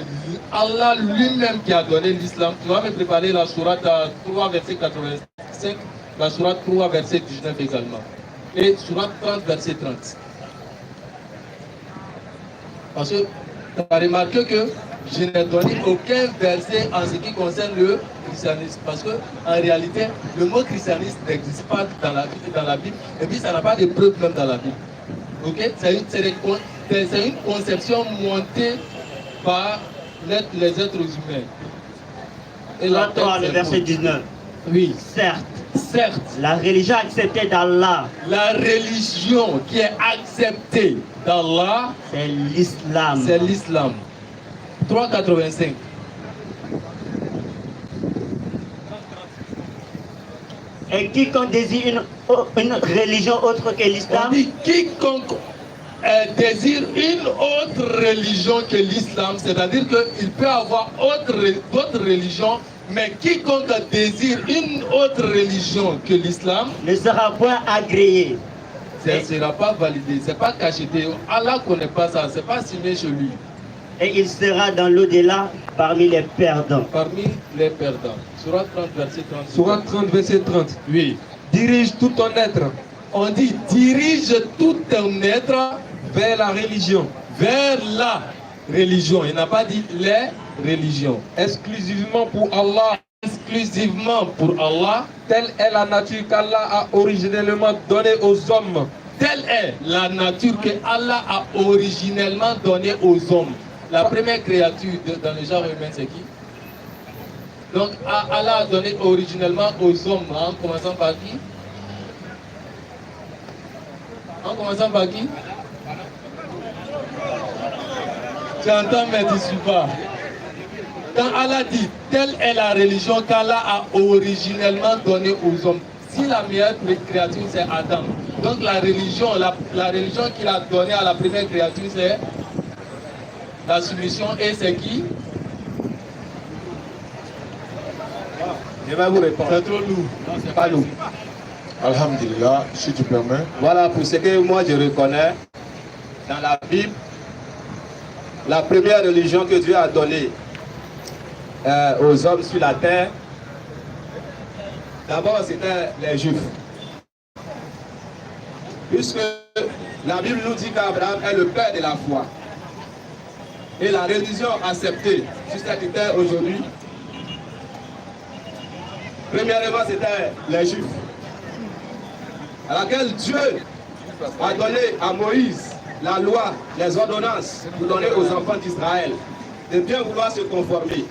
Allah lui-même qui a donné l'islam. Tu vas me préparer la sourate 3, verset 85, la sourate 3, verset 19 également. Et sourate 30, verset 30. Parce que tu as remarqué que je n'ai donné aucun verset en ce qui concerne le christianisme. Parce qu'en réalité, le mot christianisme n'existe pas dans la Bible. Et puis, ça n'a pas de preuve même dans la Bible. Ok? C'est une conception montée par les êtres humains. Et là, le verset 19. Oui. Certes, la religion acceptée d'Allah, la religion qui est acceptée d'Allah, c'est l'islam. C'est l'islam. 3,85. Et quiconque désire une religion autre que l'islam, On dit quiconque désire une autre religion que l'islam, c'est-à-dire qu'il peut avoir d'autres religions, mais quiconque désire une autre religion que l'islam ne sera point agréé. Ça ne sera pas validé, ce n'est pas cacheté. Allah ne connaît pas ça, ce n'est pas signé chez lui. Et il sera dans l'au-delà parmi les perdants. Parmi les perdants. Sourate 30, verset 30. Sourate 30, verset 30. Oui. Dirige tout ton être On dit dirige tout ton être vers la religion, vers la religion. Il n'a pas dit les religions. exclusivement pour Allah. Exclusivement pour Allah. Telle est la nature qu'Allah a originellement donnée aux hommes. telle est la nature que Allah a originellement donnée aux hommes. La première créature dans le genre humain, c'est qui? Donc Allah a donné originellement aux hommes, en commençant par qui? En commençant par qui? Tu entends, mais tu ne suis pas. Quand Allah dit, telle est la religion qu'Allah a originellement donnée aux hommes. Si la meilleure créature, c'est Adam. Donc la religion qu'il a donnée à la première créature, c'est la soumission. Et c'est qui? Je vais vous répondre. C'est trop lourd. Non, c'est pas lourd. Alhamdulillah, si tu permets. Voilà pour ce que moi je reconnais dans la Bible. La première religion que Dieu a donnée aux hommes sur la terre, d'abord c'était les Juifs. Puisque la Bible nous dit qu'Abraham est le père de la foi. Et la religion acceptée sur cette terre aujourd'hui, premièrement c'était les Juifs, à laquelle Dieu a donné à Moïse la loi, les ordonnances pour donner aux enfants d'Israël de bien vouloir se conformer.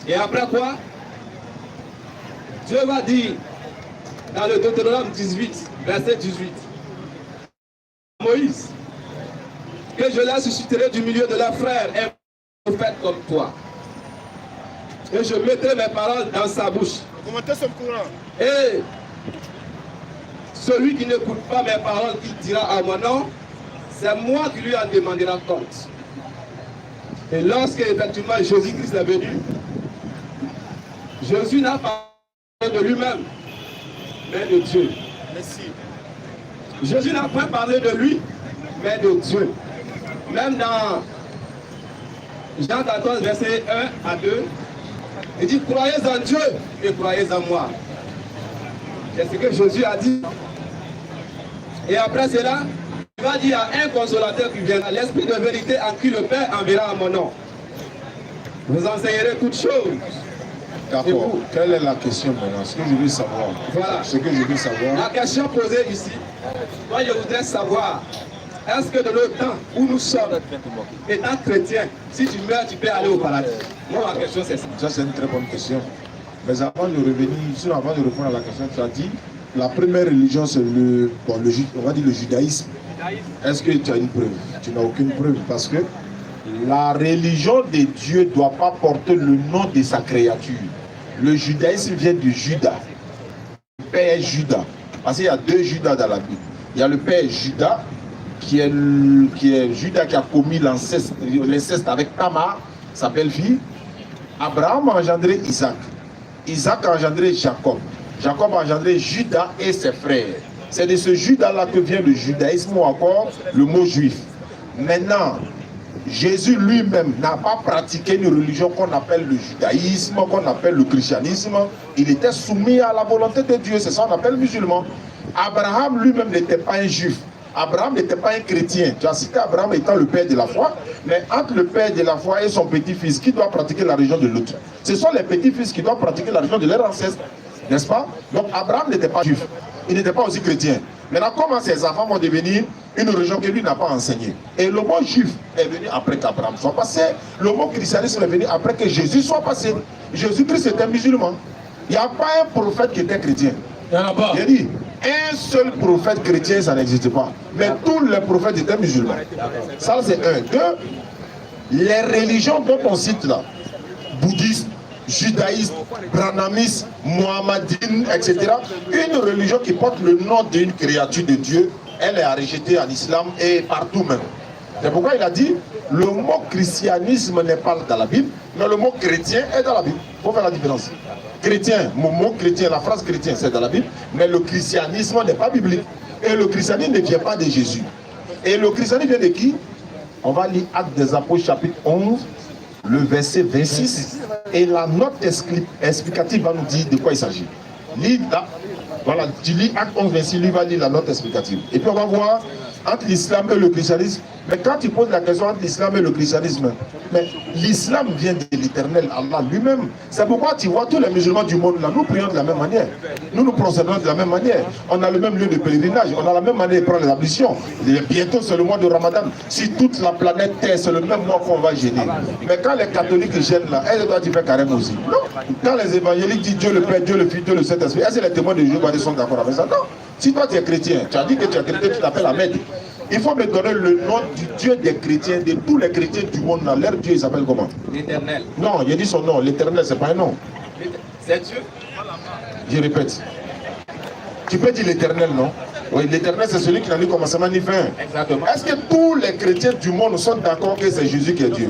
Et après quoi, Dieu va dire dans le Deutéronome 18, verset 18, Moïse, que je les susciterai du milieu de leurs frères un prophète comme toi. Et je mettrai mes paroles dans sa bouche. Et celui qui n'écoute pas mes paroles, qui dira à mon nom, c'est moi qui lui en demandera compte. Et lorsque effectivement Jésus-Christ est venu, Jésus n'a pas parlé de lui-même, mais de Dieu. Merci. Jésus n'a pas parlé de lui, mais de Dieu. Même dans Jean 14, verset 1 à 2, il dit, croyez en Dieu et croyez en moi. C'est ce que Jésus a dit. Et après cela, il va dire à un consolateur qui viendra, l'Esprit de vérité en qui le Père enverra à mon nom. Vous enseignerez toutes choses. D'accord. Quelle est la question maintenant? Ce que je veux savoir. Voilà. Ce que je veux savoir. La question posée ici, moi je voudrais savoir, est-ce que de le temps où nous sommes, étant chrétiens, si tu meurs, tu peux aller au paradis? Moi, ma question, c'est ça. Ça, c'est une très bonne question. Mais avant de revenir, sinon avant de répondre à la question, tu as dit, la première religion, c'est on va dire le judaïsme. Est-ce que tu as une preuve? Tu n'as aucune preuve parce que la religion de Dieu ne doit pas porter le nom de sa créature. Le judaïsme vient de Judas. Le père Judas. Parce qu'il y a deux Judas dans la Bible. Il y a le père Judas, qui est Judas qui a commis l'inceste avec Tamar, sa belle-fille. Abraham a engendré Isaac. Isaac a engendré Jacob. Jacob a engendré Judas et ses frères. C'est de ce Judas-là que vient le judaïsme ou encore le mot juif. Maintenant, Jésus lui-même n'a pas pratiqué une religion qu'on appelle le judaïsme, qu'on appelle le christianisme. Il était soumis à la volonté de Dieu, c'est ça qu'on appelle musulman. Abraham lui-même n'était pas un juif. Abraham n'était pas un chrétien. Tu as cité Abraham étant le père de la foi, mais entre le père de la foi et son petit-fils, qui doit pratiquer la religion de l'autre? Ce sont les petits-fils qui doivent pratiquer la religion de leur ancêtre, n'est-ce pas? Donc Abraham n'était pas juif, il n'était pas aussi chrétien. Maintenant, comment ces enfants vont devenir une religion que lui n'a pas enseignée? Et le mot juif est venu après qu'Abraham soit passé. Le mot christianisme est venu après que Jésus soit passé. Jésus-Christ était musulman. Il n'y a pas un prophète qui était chrétien. Il n'y en a pas. J'ai dit, un seul prophète chrétien, ça n'existe pas. Mais tous les prophètes étaient musulmans. Ça, c'est un. Deux, les religions dont on cite là, bouddhisme, judaïsme, brahmanisme, mohammedine, etc. Une religion qui porte le nom d'une créature de Dieu, elle est à rejeter en islam et partout même. C'est pourquoi il a dit, le mot christianisme n'est pas dans la Bible, mais le mot chrétien est dans la Bible. Il faut faire la différence. Chrétien, mon mot chrétien, la phrase chrétien, c'est dans la Bible, mais le christianisme n'est pas biblique. Et le christianisme ne vient pas de Jésus. Et le christianisme vient de qui? On va lire Actes des Apôtres, chapitre 11, le verset 26. Et la note explicative va nous dire de quoi il s'agit. Lis là, voilà, tu lis Acte 11, 26, lui va lire la note explicative. Et puis on va voir entre l'islam et le christianisme. Mais quand tu poses la question entre l'islam et le christianisme, mais l'islam vient de l'éternel Allah lui-même. C'est pourquoi tu vois tous les musulmans du monde là, nous prions de la même manière. Nous procédons de la même manière. On a le même lieu de pèlerinage, on a la même manière de prendre les ablutions. Bientôt c'est le mois de Ramadan. Si toute la planète Terre, c'est le même mois qu'on va gêner. Mais quand les catholiques gênent là, est-ce que toi tu fais carême aussi? Non. Quand les évangéliques disent Dieu le Père, Dieu le Fils, Dieu le Saint-Esprit, est-ce que les témoins de Jéhovah sont d'accord avec ça? Non. Si toi tu es chrétien, tu as dit que tu es chrétien, tu t'appelles Ahmed. Il faut me donner le nom du Dieu des chrétiens, de tous les chrétiens du monde. Là. Leur Dieu, il s'appelle comment? L'Éternel. Non, il a dit son nom. L'Éternel, c'est pas un nom. C'est Dieu. Je répète. Tu peux dire l'Éternel, non? Oui, l'Éternel, c'est celui qui n'a ni commencement ni fin. Exactement. Est-ce que tous les chrétiens du monde sont d'accord que c'est Jésus qui est Dieu?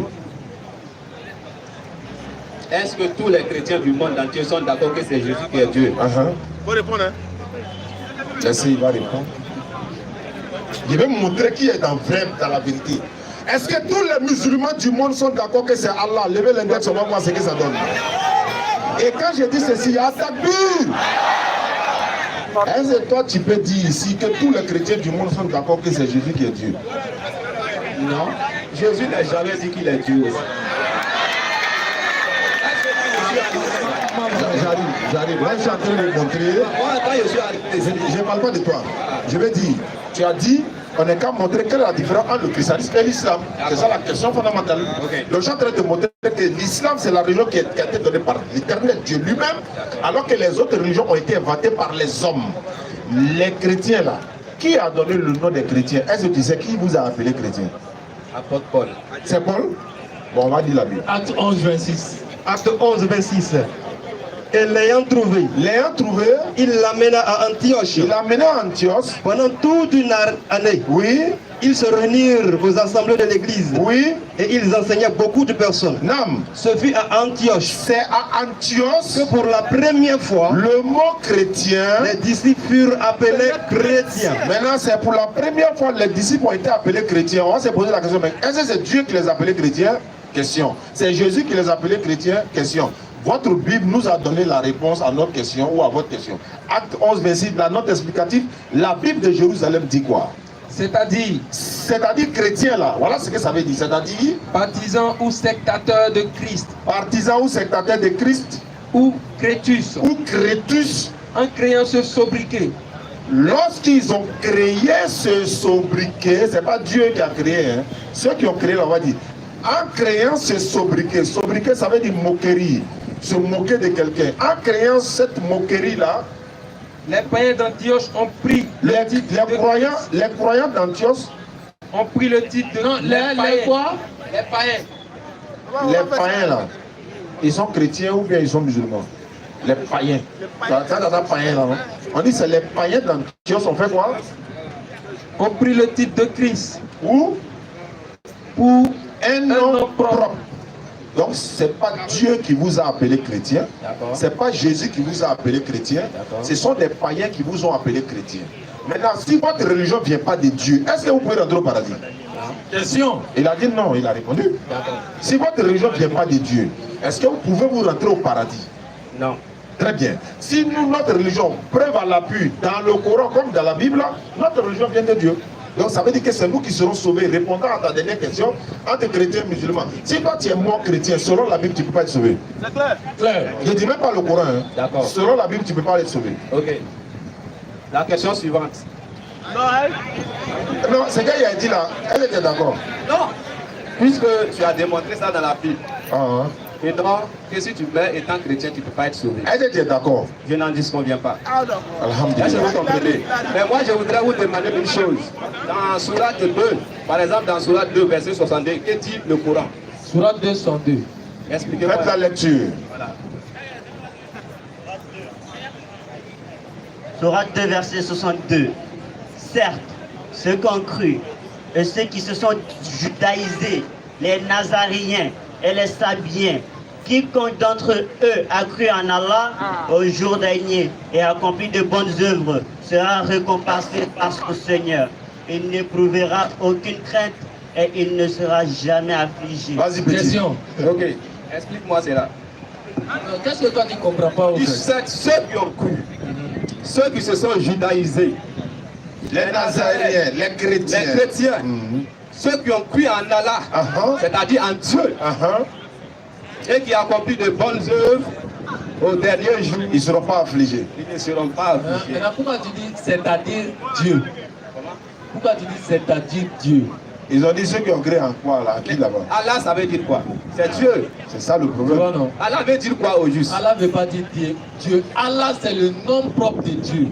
Est-ce que tous les chrétiens du monde entier sont d'accord que c'est Jésus qui est Dieu? Faut répondre, hein? Merci, il va répondre. Je vais montrer qui est dans la vérité. Est-ce que tous les musulmans du monde sont d'accord que c'est Allah? Levez l'index, on va voir ce que ça donne. Et quand je dis ceci, il y a takbir. Est-ce que toi tu peux dire ici que tous les chrétiens du monde sont d'accord que c'est Jésus qui est Dieu? Non. Jésus n'a jamais dit qu'il est Dieu aussi. J'arrive. Là, je suis en train de montrer. Je ne parle pas de toi. Je vais dire, tu as dit, on n'est qu'à montrer quelle est la différence entre le christianisme et l'islam. C'est ça la question fondamentale. Okay. Donc, je suis en train de montrer que l'islam, c'est la religion qui a été donnée par l'éternel Dieu lui-même, alors que les autres religions ont été inventées par les hommes. Les chrétiens, là, qui a donné le nom des chrétiens? Est-ce que tu sais qui vous a appelé chrétien? Apôtre Paul. C'est Paul? Bon, on va dire la Bible. Acte 11, 26. Acte 11, 26. Et l'ayant trouvé, il l'amena à Antioche. Il l'amena à Antioche. Pendant toute une année. Oui. Ils se réunirent aux assemblées de l'église. Oui. Et ils enseignaient beaucoup de personnes. Nam. Ce fut à Antioche. C'est à Antioche que pour la première fois, le mot chrétien, les disciples furent appelés chrétiens. Maintenant, c'est pour la première fois que les disciples ont été appelés chrétiens. On va se poser la question, mais est-ce que c'est Dieu qui les a appelés chrétiens? Question. C'est Jésus qui les a appelés chrétiens? Question. Votre Bible nous a donné la réponse à notre question ou à votre question. Acte 11, 26, la note explicative, la Bible de Jérusalem dit quoi? C'est-à-dire chrétien là, voilà ce que ça veut dire. C'est-à-dire partisan ou sectateur de Christ. Partisan ou sectateur de Christ. Ou crétus. Ou crétus. En créant ce sobriquet. Lorsqu'ils ont créé ce sobriquet, c'est pas Dieu qui a créé, hein. Ceux qui ont créé, on va dire. En créant ce sobriquet, ça veut dire moquerie, se moquer de quelqu'un. En créant cette moquerie-là, les païens d'Antioche ont pris les croyants d'Antioche ont pris le titre de les païens. Les païens là, ils sont chrétiens ou bien ils sont musulmans? Les païens. Païens là, non? On dit c'est les païens d'Antioche, on fait quoi? Ont pris le titre de Christ. Ou pour un nom propre. Donc c'est pas Dieu qui vous a appelé chrétien, c'est pas Jésus qui vous a appelé chrétien, ce sont des païens qui vous ont appelé chrétien. Maintenant, si votre religion ne vient pas de Dieu, est-ce que vous pouvez rentrer au paradis? Question. Il a dit non, il a répondu. Si votre religion ne vient pas de Dieu, est-ce que vous pouvez vous rentrer au paradis? Non. Très bien. Si nous, notre religion, preuve à l'appui dans le Coran comme dans la Bible, notre religion vient de Dieu. Donc ça veut dire que c'est nous qui serons sauvés. Répondant à ta dernière question, entre chrétiens et musulmans. Si toi tu es mort chrétien, selon la Bible, tu ne peux pas être sauvé. C'est clair. Clair. Je ne dis même pas le Coran. Hein. D'accord. Selon la Bible, tu ne peux pas être sauvé. Ok. La question suivante. Non, ce gars il a dit là, elle était d'accord. Non. Puisque tu as démontré ça dans la Bible. Et donc, que si tu meurs étant chrétien, tu ne peux pas être sauvé. Elle était d'accord. Je n'en disconviens pas. Alhamdulillah. Est-ce que vous comprenez? Mais moi, je voudrais vous demander une chose. Dans Sourate 2, par exemple, dans Sourate 2, verset 62, que dit le Coran? Sourate 2, 102. Expliquez-moi. Faites la lecture. Voilà. Sourate 2, verset 62. Certes, ceux qui ont cru et ceux qui se sont judaïsés, les Nazaréens et les Sabiens, quiconque d'entre eux a cru en Allah au jour dernier et a accompli de bonnes œuvres sera récompensé par son Seigneur. Il n'éprouvera aucune crainte et il ne sera jamais affligé. Vas-y, petit. Question. Ok. Explique-moi cela. Qu'est-ce que toi tu ne comprends pas au fait? Ceux qui ont cru, ceux qui se sont judaïsés, Les Nazaréens, les chrétiens. Les chrétiens. Ceux qui ont cru en Allah, c'est-à-dire en Dieu, et qui accomplissent de bonnes œuvres au dernier jour, ils ne seront pas affligés. Ils ne seront pas affligés. Maintenant, pourquoi tu dis c'est-à-dire Dieu? Pourquoi tu dis c'est-à-dire Dieu? Ils ont dit ceux qui ont créé en quoi là? Qui là-bas? Allah, ça veut dire quoi? C'est Dieu. C'est ça le problème. Non, non. Allah veut dire quoi au juste? Allah ne veut pas dire Dieu. Allah, c'est le nom propre de Dieu.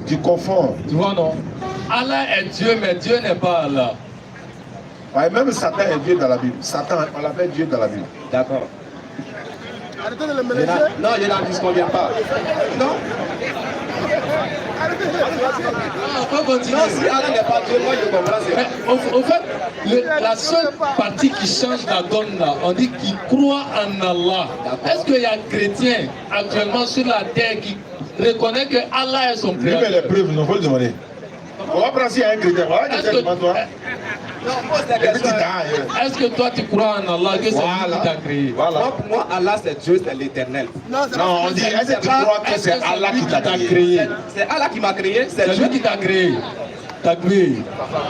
Tu confonds. Tu vois, non? Allah est Dieu, mais Dieu n'est pas Allah. Ouais, même Satan est Dieu dans la Bible. Satan, on l'appelle Dieu dans la Bible. D'accord. Non, je n'en disconviens pas. Non? On peut continuer. Non, si Allah n'est pas Dieu, moi je comprends. Mais, au fait, la seule partie qui change la donne là, on dit qu'il croit en Allah. Est-ce qu'il y a un chrétien actuellement sur la terre qui reconnaît que Allah est son créateur? Lui, mais les preuves, il faut le demander. On va prendre s'il y a un chrétien. Voilà, quelqu'un devant toi. Est-ce que toi tu crois en Allah, que c'est lui qui t'a créé? Voilà. Pour moi, Allah c'est Dieu, c'est l'éternel. Non, on dit, est-ce que tu crois que c'est Allah qui t'a créé? C'est Allah qui m'a créé, C'est lui qui t'a créé. T'as créé.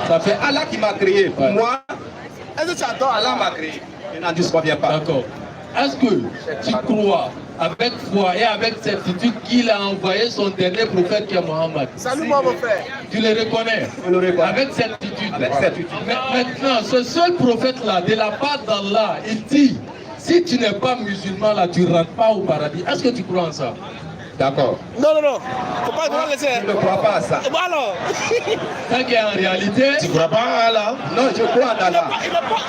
Ça fait Allah qui m'a créé. Pour moi, Allah m'a créé. Je n'en disconviens pas. D'accord. Est-ce que tu crois avec foi et avec certitude qu'il a envoyé son dernier prophète qui est Mohammed? Salut-moi mon frère. Tu le reconnais? Je le reconnais. Avec certitude. Avec certitude. Mais maintenant, ce seul prophète-là, de la part d'Allah, il dit, si tu n'es pas musulman là, tu ne rentres pas au paradis. Est-ce que tu crois en ça? D'accord. Non, non, non. Faut pas laisser. Je ne crois pas à ça. Et bon alors. Tant qu'en réalité, Tu ne crois pas à Allah? Non, je crois en Allah.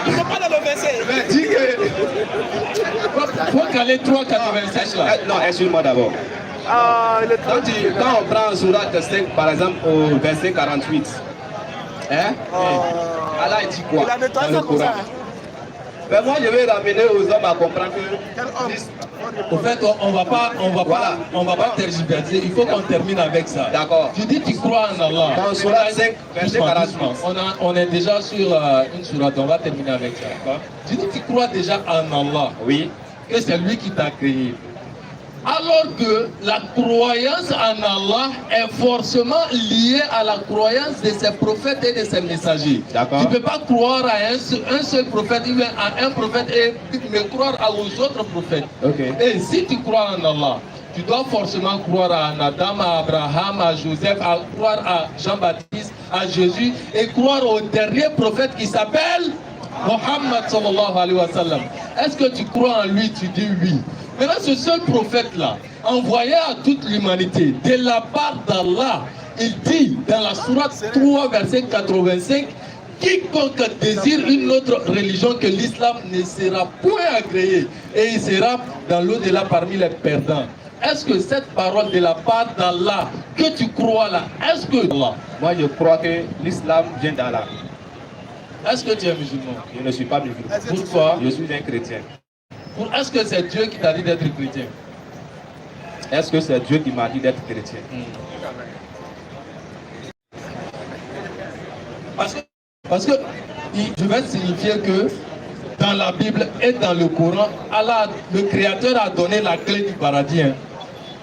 Il ne pas dans le verset. Mais dis que... il faut caler 3,85 là. Non, excuse-moi d'abord. Ah, il est trop Quand on prend Surat 5, par exemple, au verset 48, hein? Allah il dit quoi Il a nettoyé dans le ça comme Coran? ça. Mais moi, je vais ramener aux hommes à comprendre que... Au fait, on va pas tergiverser. Il faut qu'on termine avec ça. D'accord. Tu dis tu crois en Allah. Dans Surat 5, verset 48. On est déjà sur une sourate, on va terminer avec ça. Tu dis tu crois déjà en Allah. Oui. Que c'est lui qui t'a créé. Alors que la croyance en Allah est forcément liée à la croyance de ses prophètes et de ses messagers. D'accord. Tu ne peux pas croire à un seul prophète, ou bien à un prophète et me croire aux autres prophètes. Okay. Et si tu crois en Allah, tu dois forcément croire à Adam, à Abraham, à Joseph, à croire à Jean-Baptiste, à Jésus et croire au dernier prophète qui s'appelle Mohammed sallallahu alayhi wa sallam. Est-ce que tu crois en lui? Tu dis oui. Maintenant, ce seul prophète-là, envoyé à toute l'humanité, de la part d'Allah, il dit dans la sourate 3, verset 85, quiconque désire une autre religion que l'islam ne sera point agréé et il sera dans l'au-delà parmi les perdants. Est-ce que cette parole de la part d'Allah que tu crois là, est-ce que Allah? Moi, je crois que l'islam vient d'Allah. Est-ce que tu es musulman? Je ne suis pas musulman. Pourquoi? Je suis un chrétien. Est-ce que c'est Dieu qui t'a dit d'être chrétien? Est-ce que c'est Dieu qui m'a dit d'être chrétien? Parce que je vais signifier que dans la Bible et dans le Coran, Allah, le Créateur a donné la clé du paradis. Hein.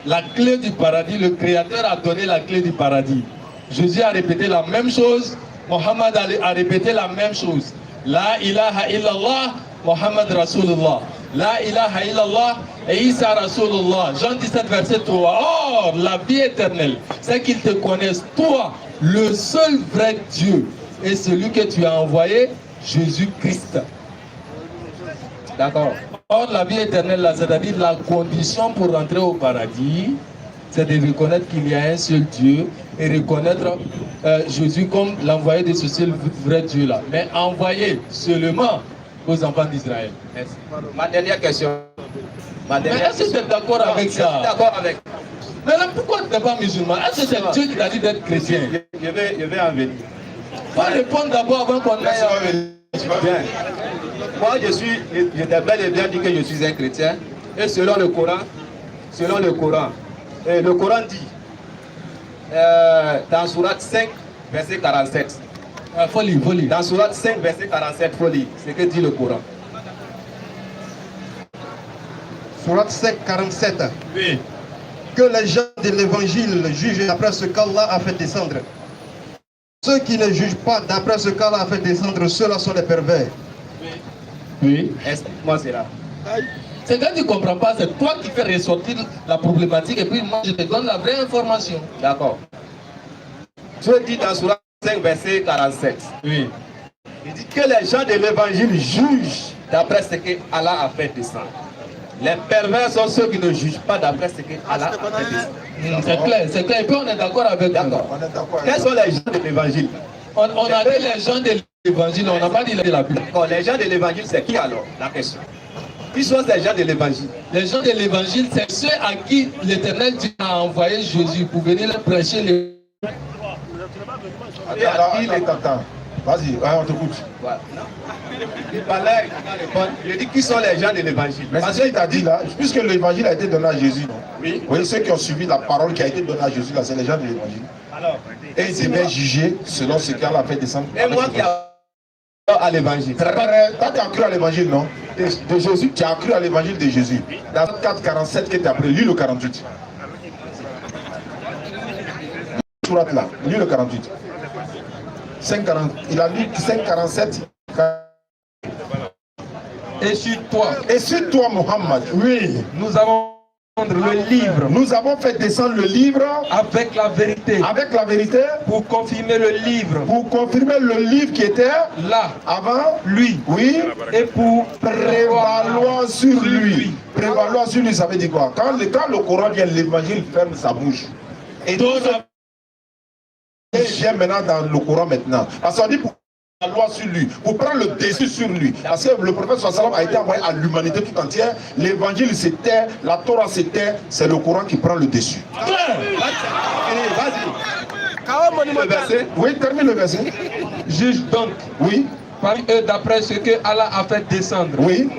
La clé du paradis, le Créateur a donné la clé du paradis. Jésus a répété la même chose, Mohammed a répété la même chose. La ilaha illallah, Mohammed Rasulullah. La ilaha illallah et Isa Rasulullah. Jean 17 verset 3. Or, la vie éternelle, c'est qu'ils te connaissent, toi, le seul vrai Dieu, et celui que tu as envoyé, Jésus-Christ. D'accord. Or, la vie éternelle, là, c'est-à-dire la condition pour rentrer au paradis, c'est de reconnaître qu'il y a un seul Dieu et reconnaître Jésus comme l'envoyé de ce seul vrai Dieu-là. Mais envoyé seulement aux enfants d'Israël. Ma dernière question. Mais est-ce que tu es d'accord avec ça? Je suis d'accord avec. Mais là, pourquoi tu n'es pas musulman? Est-ce que c'est Dieu qui t'a dit d'être chrétien? Je vais en venir. Faut répondre d'abord avant qu'on aille en venir. Bien. Moi, je t'ai bel et bien dit que je suis un chrétien. Et selon le Coran, le Coran dit, dans Surat 5, verset 47, Folie. dans Surat 5, verset 47, folie, c'est ce que dit le Coran. Surat 5, 47. Oui. que les gens de l'évangile jugent d'après ce qu'Allah a fait descendre. Ceux qui ne jugent pas d'après ce qu'Allah a fait descendre, ceux-là sont des pervers. Oui, explique-moi cela. C'est quand tu ne comprends pas, c'est toi qui fais ressortir la problématique et puis moi je te donne la vraie information. D'accord. Dieu dit dans Sourate 5, verset 47. Oui. Il dit que les gens de l'évangile jugent d'après ce que Allah a fait descendre. Les pervers sont ceux qui ne jugent pas d'après ce que Allah a fait descendre. C'est clair, c'est clair. Et puis on est d'accord avec d'accord. Quels sont les gens de l'évangile? On a dit les gens de l'évangile, on n'a pas dit de la Bible. D'accord, les gens de l'évangile, c'est qui alors? La question. Qui sont ces gens de l'évangile? Les gens de l'évangile, c'est ceux à qui l'Éternel Dieu a envoyé Jésus pour venir leur prêcher les... Attends. Vas-y, on t'écoute. Voilà. Il parlait, il dit qui sont les gens de l'évangile. Mais c'est ce qu'il t'a dit là, puisque l'évangile a été donné à Jésus, non? Oui. Vous voyez, ceux qui ont suivi la parole qui a été donnée à Jésus, là, c'est les gens de l'évangile. Alors, et ils devaient juger selon ce qu'Allah a fait descendre. Et moi qui a à l'évangile. Toi, tu as cru à l'évangile, non? De Jésus, tu as cru à l'évangile de Jésus. Dans 4, 47 que tu as pris, lis le 48. Là, lis le 48. 5, 40, il a lu 5, 47. Et sur toi. Et sur toi, Mohammed. Oui. Nous avons le livre. Nous avons fait descendre le livre avec la vérité. Avec la vérité. Pour confirmer le livre. Pour confirmer le livre qui était là. Avant lui. Oui. Et pour prévaloir sur lui. Prévaloir sur lui, ça veut dire quoi? Quand le Coran vient, l'évangile ferme sa bouche. Et donc, j'aime maintenant dans le Coran maintenant. Parce qu'on dit pour la loi sur lui, pour prendre le dessus sur lui. Parce que le prophète sallam a été envoyé à l'humanité tout entière. L'évangile c'était, la Torah c'était, c'est le Coran qui prend le dessus. Vas-y. Oui, termine le verset. Juge donc. Oui. Parmi eux d'après ce que Allah a fait descendre. Oui.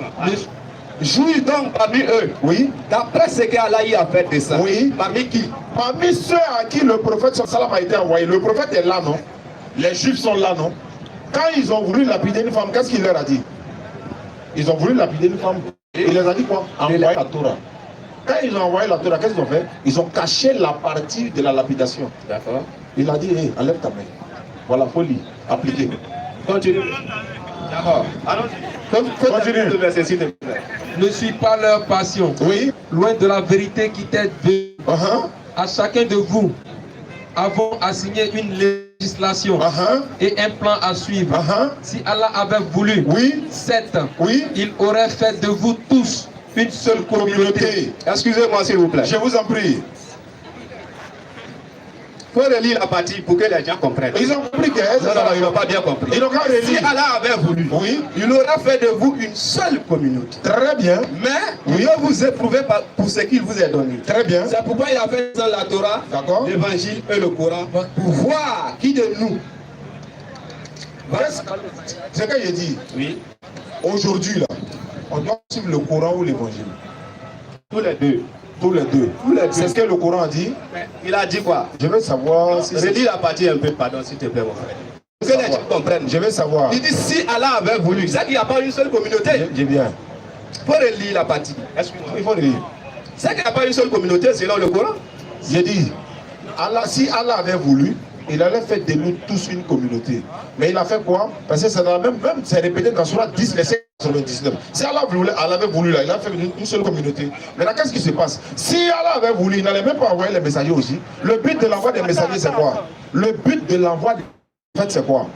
Juge donc parmi eux. Oui. D'après ce qu'Allah a fait descendre. Oui. Parmi qui? Parmi ceux à qui le prophète sallam a été envoyé. Le prophète est là, non? Les juifs sont là, non? Quand ils ont voulu lapider une femme, qu'est-ce qu'il leur a dit? Ils ont voulu lapider une femme. Il les a dit quoi? Envoyer la Torah. Quand ils ont envoyé la Torah, qu'est-ce qu'ils ont fait? Ils ont caché la partie de la lapidation. D'accord. Il a dit, hey, enlève ta main. Voilà, folie. Appliquez. Continue. D'accord. Continue le verset, s'il te plaît. Ne suis pas leur passion. Oui. Loin de la vérité qui t'est venue. À chacun de vous avons assigné une législation et un plan à suivre. Si Allah avait voulu, 7, il aurait fait de vous tous une seule communauté. Excusez-moi s'il vous plaît. Je vous en prie. Il faut relire la partie pour que les gens comprennent. Ils ont compris que ils n'ont pas bien compris. Si Allah avait voulu, il aurait fait de vous une seule communauté. Très bien. Mais il va vous éprouver pour ce qu'il vous a donné. Très bien. C'est pourquoi il a fait dans la Torah, l'évangile et le Coran, pour voir qui de nous. C'est ce que j'ai dit. Oui. Aujourd'hui, là, on doit suivre le Coran ou l'évangile. Tous les deux. Tous les deux. C'est ce que le Coran a dit. Il a dit quoi? Je veux savoir si relis la partie un peu, pardon, s'il te plaît, mon frère. Pour que les gens comprennent. Je veux savoir. Il dit si Allah avait voulu, c'est qu'il n'y a pas une seule communauté. J'ai bien. Il faut relire la partie. Il faut relire. C'est qu'il n'y a pas une seule communauté selon le Coran. J'ai dit, si Allah avait voulu, il allait faire de nous tous une communauté. Mais il a fait quoi? Parce que c'est dans la même c'est répété dans Sourate 10, verset 99. Si Allah avait voulu là, il a fait une seule communauté. Maintenant, qu'est-ce qui se passe? Si Allah avait voulu, il n'allait même pas envoyer les messagers aussi. Le but de l'envoi des messagers, c'est quoi? Le but de l'envoi des prophètes, c'est quoi?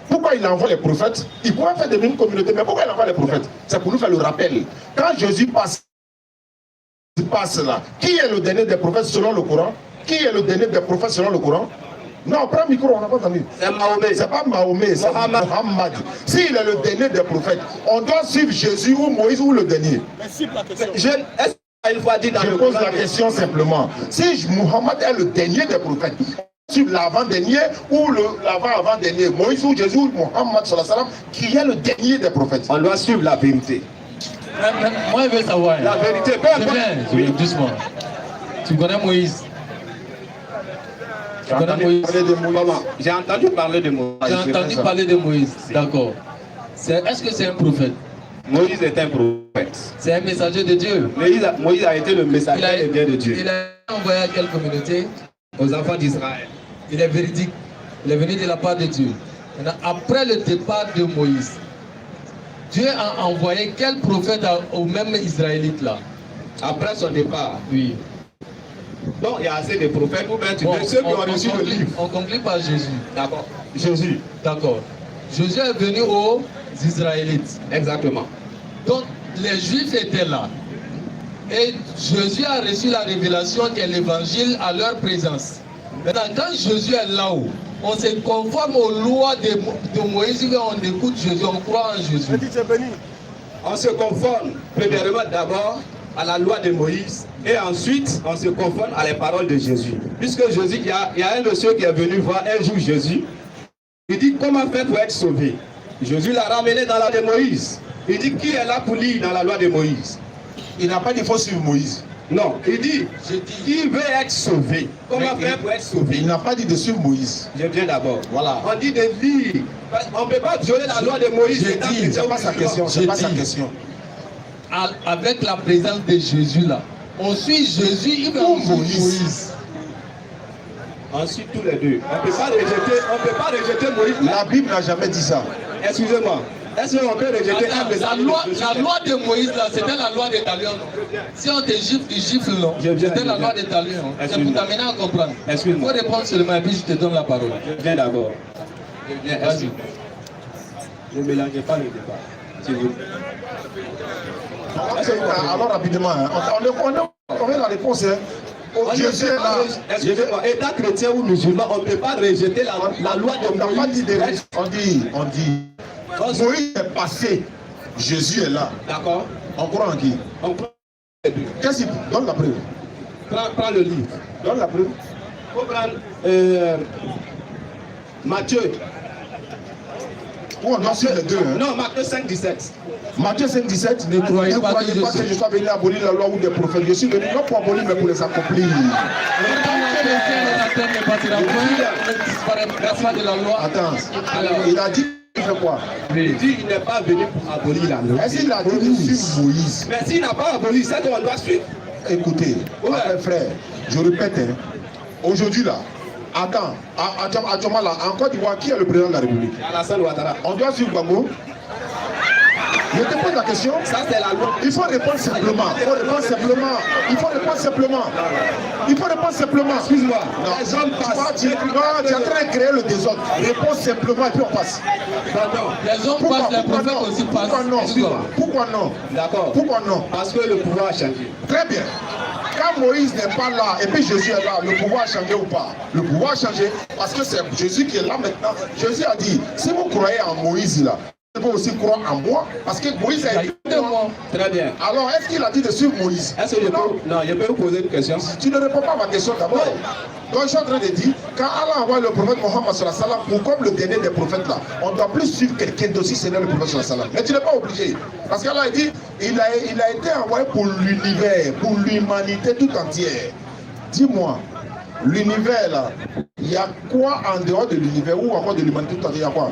Pourquoi il envoie les prophètes? Il pourrait faire de nous une communauté, mais pourquoi il envoie les prophètes? C'est pour nous faire le rappel. Quand Jésus passe là, qui est le dernier des prophètes selon le Coran? Qui est le dernier des prophètes selon le Coran? Non, prends le micro, on n'a pas entendu. C'est Mahomet. C'est pas Mahomet, c'est Mohammed. S'il est le dernier des prophètes, on doit suivre Jésus ou Moïse ou le dernier. Merci pour la question. Je pose la question simplement. Si Mohammed est le dernier des prophètes, suivre l'avant-dernier ou l'avant-avant-dernier, Moïse ou Jésus ou Mohammed, qui est le dernier des prophètes. On doit suivre la vérité. Moi, je veux savoir. La vérité. C'est bien, doucement. Tu connais Moïse? J'ai entendu parler de Moïse. J'ai entendu parler de Moïse, d'accord. Est-ce que c'est un prophète? Moïse est un prophète. C'est un messager de Dieu. Moïse a été le messager de Dieu. Il a envoyé à quelle communauté? Aux enfants d'Israël. Il est véridique. Il est venu de la part de Dieu. Maintenant, après le départ de Moïse, Dieu a envoyé quel prophète aux mêmes Israélites là? Après son départ. Oui. Donc il y a assez de prophètes ou bien tu dis ceux qui ont reçu le livre. On conclut par Jésus. D'accord. Jésus. D'accord. Jésus est venu aux Israélites. Exactement. Donc les Juifs étaient là. Et Jésus a reçu la révélation qui est l'évangile à leur présence. Maintenant, quand Jésus est là-haut, on se conforme aux lois de Moïse, on écoute Jésus, on croit en Jésus. On se conforme, premièrement d'abord, à la loi de Moïse, et ensuite, on se conforme à les paroles de Jésus. Puisque Jésus, il y a un monsieur qui est venu voir un jour Jésus, il dit comment faire pour être sauvé. Jésus l'a ramené dans la loi de Moïse. Il dit qui est là pour lire dans la loi de Moïse? Il n'a pas dit qu'il faut suivre Moïse. Non, il dit, qui veut être sauvé. Comment faire pour être sauvé? Il n'a pas dit de suivre Moïse. Je viens d'abord. Voilà. On dit de lire. On ne peut pas violer la loi de Moïse. C'est pas sa question. C'est pas sa question. Avec la présence de Jésus là, on suit Jésus, il va Moïse. On suit tous les deux. On ne peut pas rejeter Moïse. La Bible n'a jamais dit ça. Excusez-moi. Est-ce qu'on peut rejeter un message? La loi de Moïse, là, c'était la loi des talions. Si on te gifle, tu gifles, non? C'était la loi des talions. C'est pour t'amener à comprendre. Il faut répondre seulement et puis je te donne la parole. Je viens d'abord. Vas-y. Ne mélangez pas le débat. Si vous... Alors rapidement, on a la réponse. Jésus est là. Excusez-moi, État chrétien ou musulman, on ne peut pas rejeter la loi de Moïse. On dit. Moïse est passé, Jésus est là. D'accord. On croit en qui? On croit en Dieu. Qu'est-ce qu'il donne la preuve? Prends le livre. Donne la preuve. Il faut prendre Matthieu. On doit suivre les deux. Hein? Non, Matthieu 5, 17. Matthieu 5, 17. Ne croyez pas que je sois venu abolir la loi ou des prophètes. Je suis venu non pour abolir, mais pour les accomplir. Attends. Il a dit. Il fait quoi? Il dit qu'il n'est pas venu pour abolir la loi. Est-ce qu'il a dit de suivre Moïse? Mais s'il n'a pas aboli, c'est qu'on doit suivre. Écoutez, frère, je répète, hein, aujourd'hui là, attends, à Tchomala, en Côte d'Ivoire, qui est le président de la République? Alassane Ouattara. On doit suivre Gbagbo? Je te pose la question. Ça, c'est la loi. Il faut répondre simplement. Il faut répondre simplement. Il faut répondre simplement. Il faut répondre simplement. Excuse-moi. Les hommes passent. Tu es en train de créer le désordre. Réponds simplement et puis on passe. Pardon. Les hommes passent, les prophètes aussi passent. Pourquoi non? Pourquoi non? D'accord. Pourquoi non? Parce que le pouvoir a changé. Très bien. Quand Moïse n'est pas là et puis Jésus est là, le pouvoir a changé ou pas? Le pouvoir a changé parce que c'est Jésus qui est là maintenant. Jésus a dit, si vous croyez en Moïse là, vous pouvez aussi croire en moi, parce que Moïse a été moi. Très bien. Alors, est-ce qu'il a dit de suivre Moïse? Est-ce que je peux vous poser une question? Tu ne réponds pas à ma question d'abord. Donc, je suis en train de dire, quand Allah envoie le prophète Mohammed sallallahu alayhi wa sallam, pour comme le dernier des prophètes là, on ne doit plus suivre quelqu'un d'aussi seigneur le prophète sallallahu alayhi wa sallam. Mais tu n'es pas obligé. Parce qu'Allah a dit, il a été envoyé pour l'univers, pour l'humanité tout entière. Dis-moi, l'univers là, il y a quoi en dehors de l'univers ou encore de l'humanité tout entière? Il y a quoi?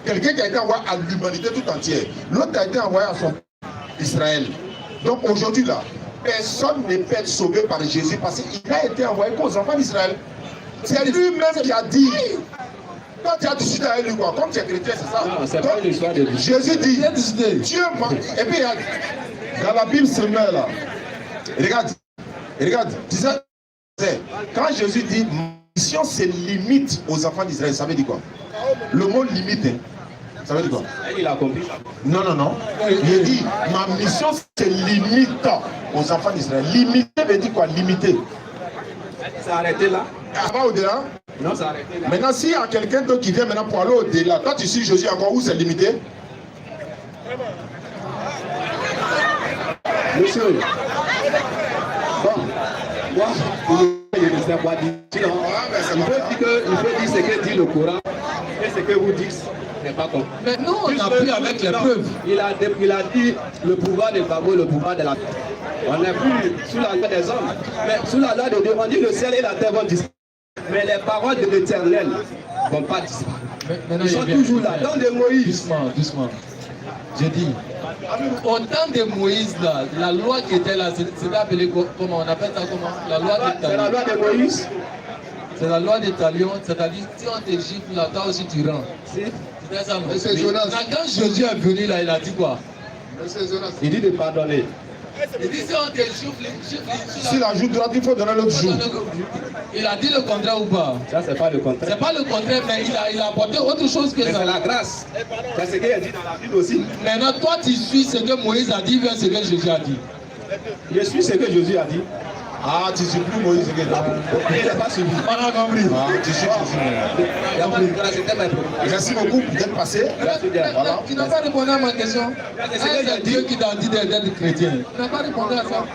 Quelqu'un qui a été envoyé à l'humanité tout entière. L'autre a été envoyé à son Israël. Donc aujourd'hui là, personne ne peut être sauvé par Jésus parce qu'il a été envoyé qu'aux enfants d'Israël. C'est lui-même qui a dit. Quand tu as discuté avec lui, quoi, comme tu es chrétien, c'est ça. Non, c'est pas une histoire de lui. Jésus dit, Dieu m'a... Et puis, dans la Bible Samuel là, regarde, quand Jésus dit, ma mission se limite aux enfants d'Israël, ça veut dire quoi? Le mot limite, hein. Ça veut dire quoi? Il a compris. Non. Il dit, ma mission se limite aux enfants d'Israël. Limiter veut dire quoi? Limiter. Ça a arrêté là. Ça va au-delà? Non, ça a arrêté là. Maintenant, s'il y a quelqu'un d'autre qui vient maintenant pour aller au-delà, toi tu suis Jésus encore où c'est limité? Monsieur, bon, moi, je ne sais pas dire. Il faut dire ce que dit le Coran et ce que vous dites. Pas compris. Mais nous, on a pris avec les preuves. Il a dit le pouvoir de Gbagbo, le pouvoir de la terre. On n'est plus sous la loi des hommes, mais sous la loi de Dieu. On dit le ciel et la terre vont disparaître. Mais les paroles de l'Éternel ne vont pas disparaître. Ils sont toujours là, dans de Moïse. Doucement. Je dis, au temps de Moïse, là, la loi qui était là, c'était appelé comment on appelle ça comment? La loi des talions. C'est la loi de Moïse. C'est la loi des talions, c'est-à-dire si on te gifle là, toi aussi tu rentres. C'était ça. C'est Jonas. Quand Jésus est venu là, il a dit quoi? Il dit de pardonner. Il dit si on te gifle, Si la joue droite, il faut donner l'autre joue. Il a dit le contraire ou pas? Ça, c'est pas le contraire. C'est pas le contraire, mais il a apporté autre chose que ça. C'est la grâce. C'est ce qu'il a dit dans la Bible aussi. Maintenant, toi, tu suis ce que Moïse a dit vers ce que Jésus a dit. Je suis ce que Jésus a dit. Ah, tu suis plus Moïse. Il n'a pas suivi. On a compris. Ah, tu suis Il n'y a pas de grâce, c'était ma problème. Merci beaucoup d'être passé. Voilà. Tu n'as pas répondu à ma question. C'est Dieu qui t'a dit d'être chrétien. Tu n'as pas répondu à ça.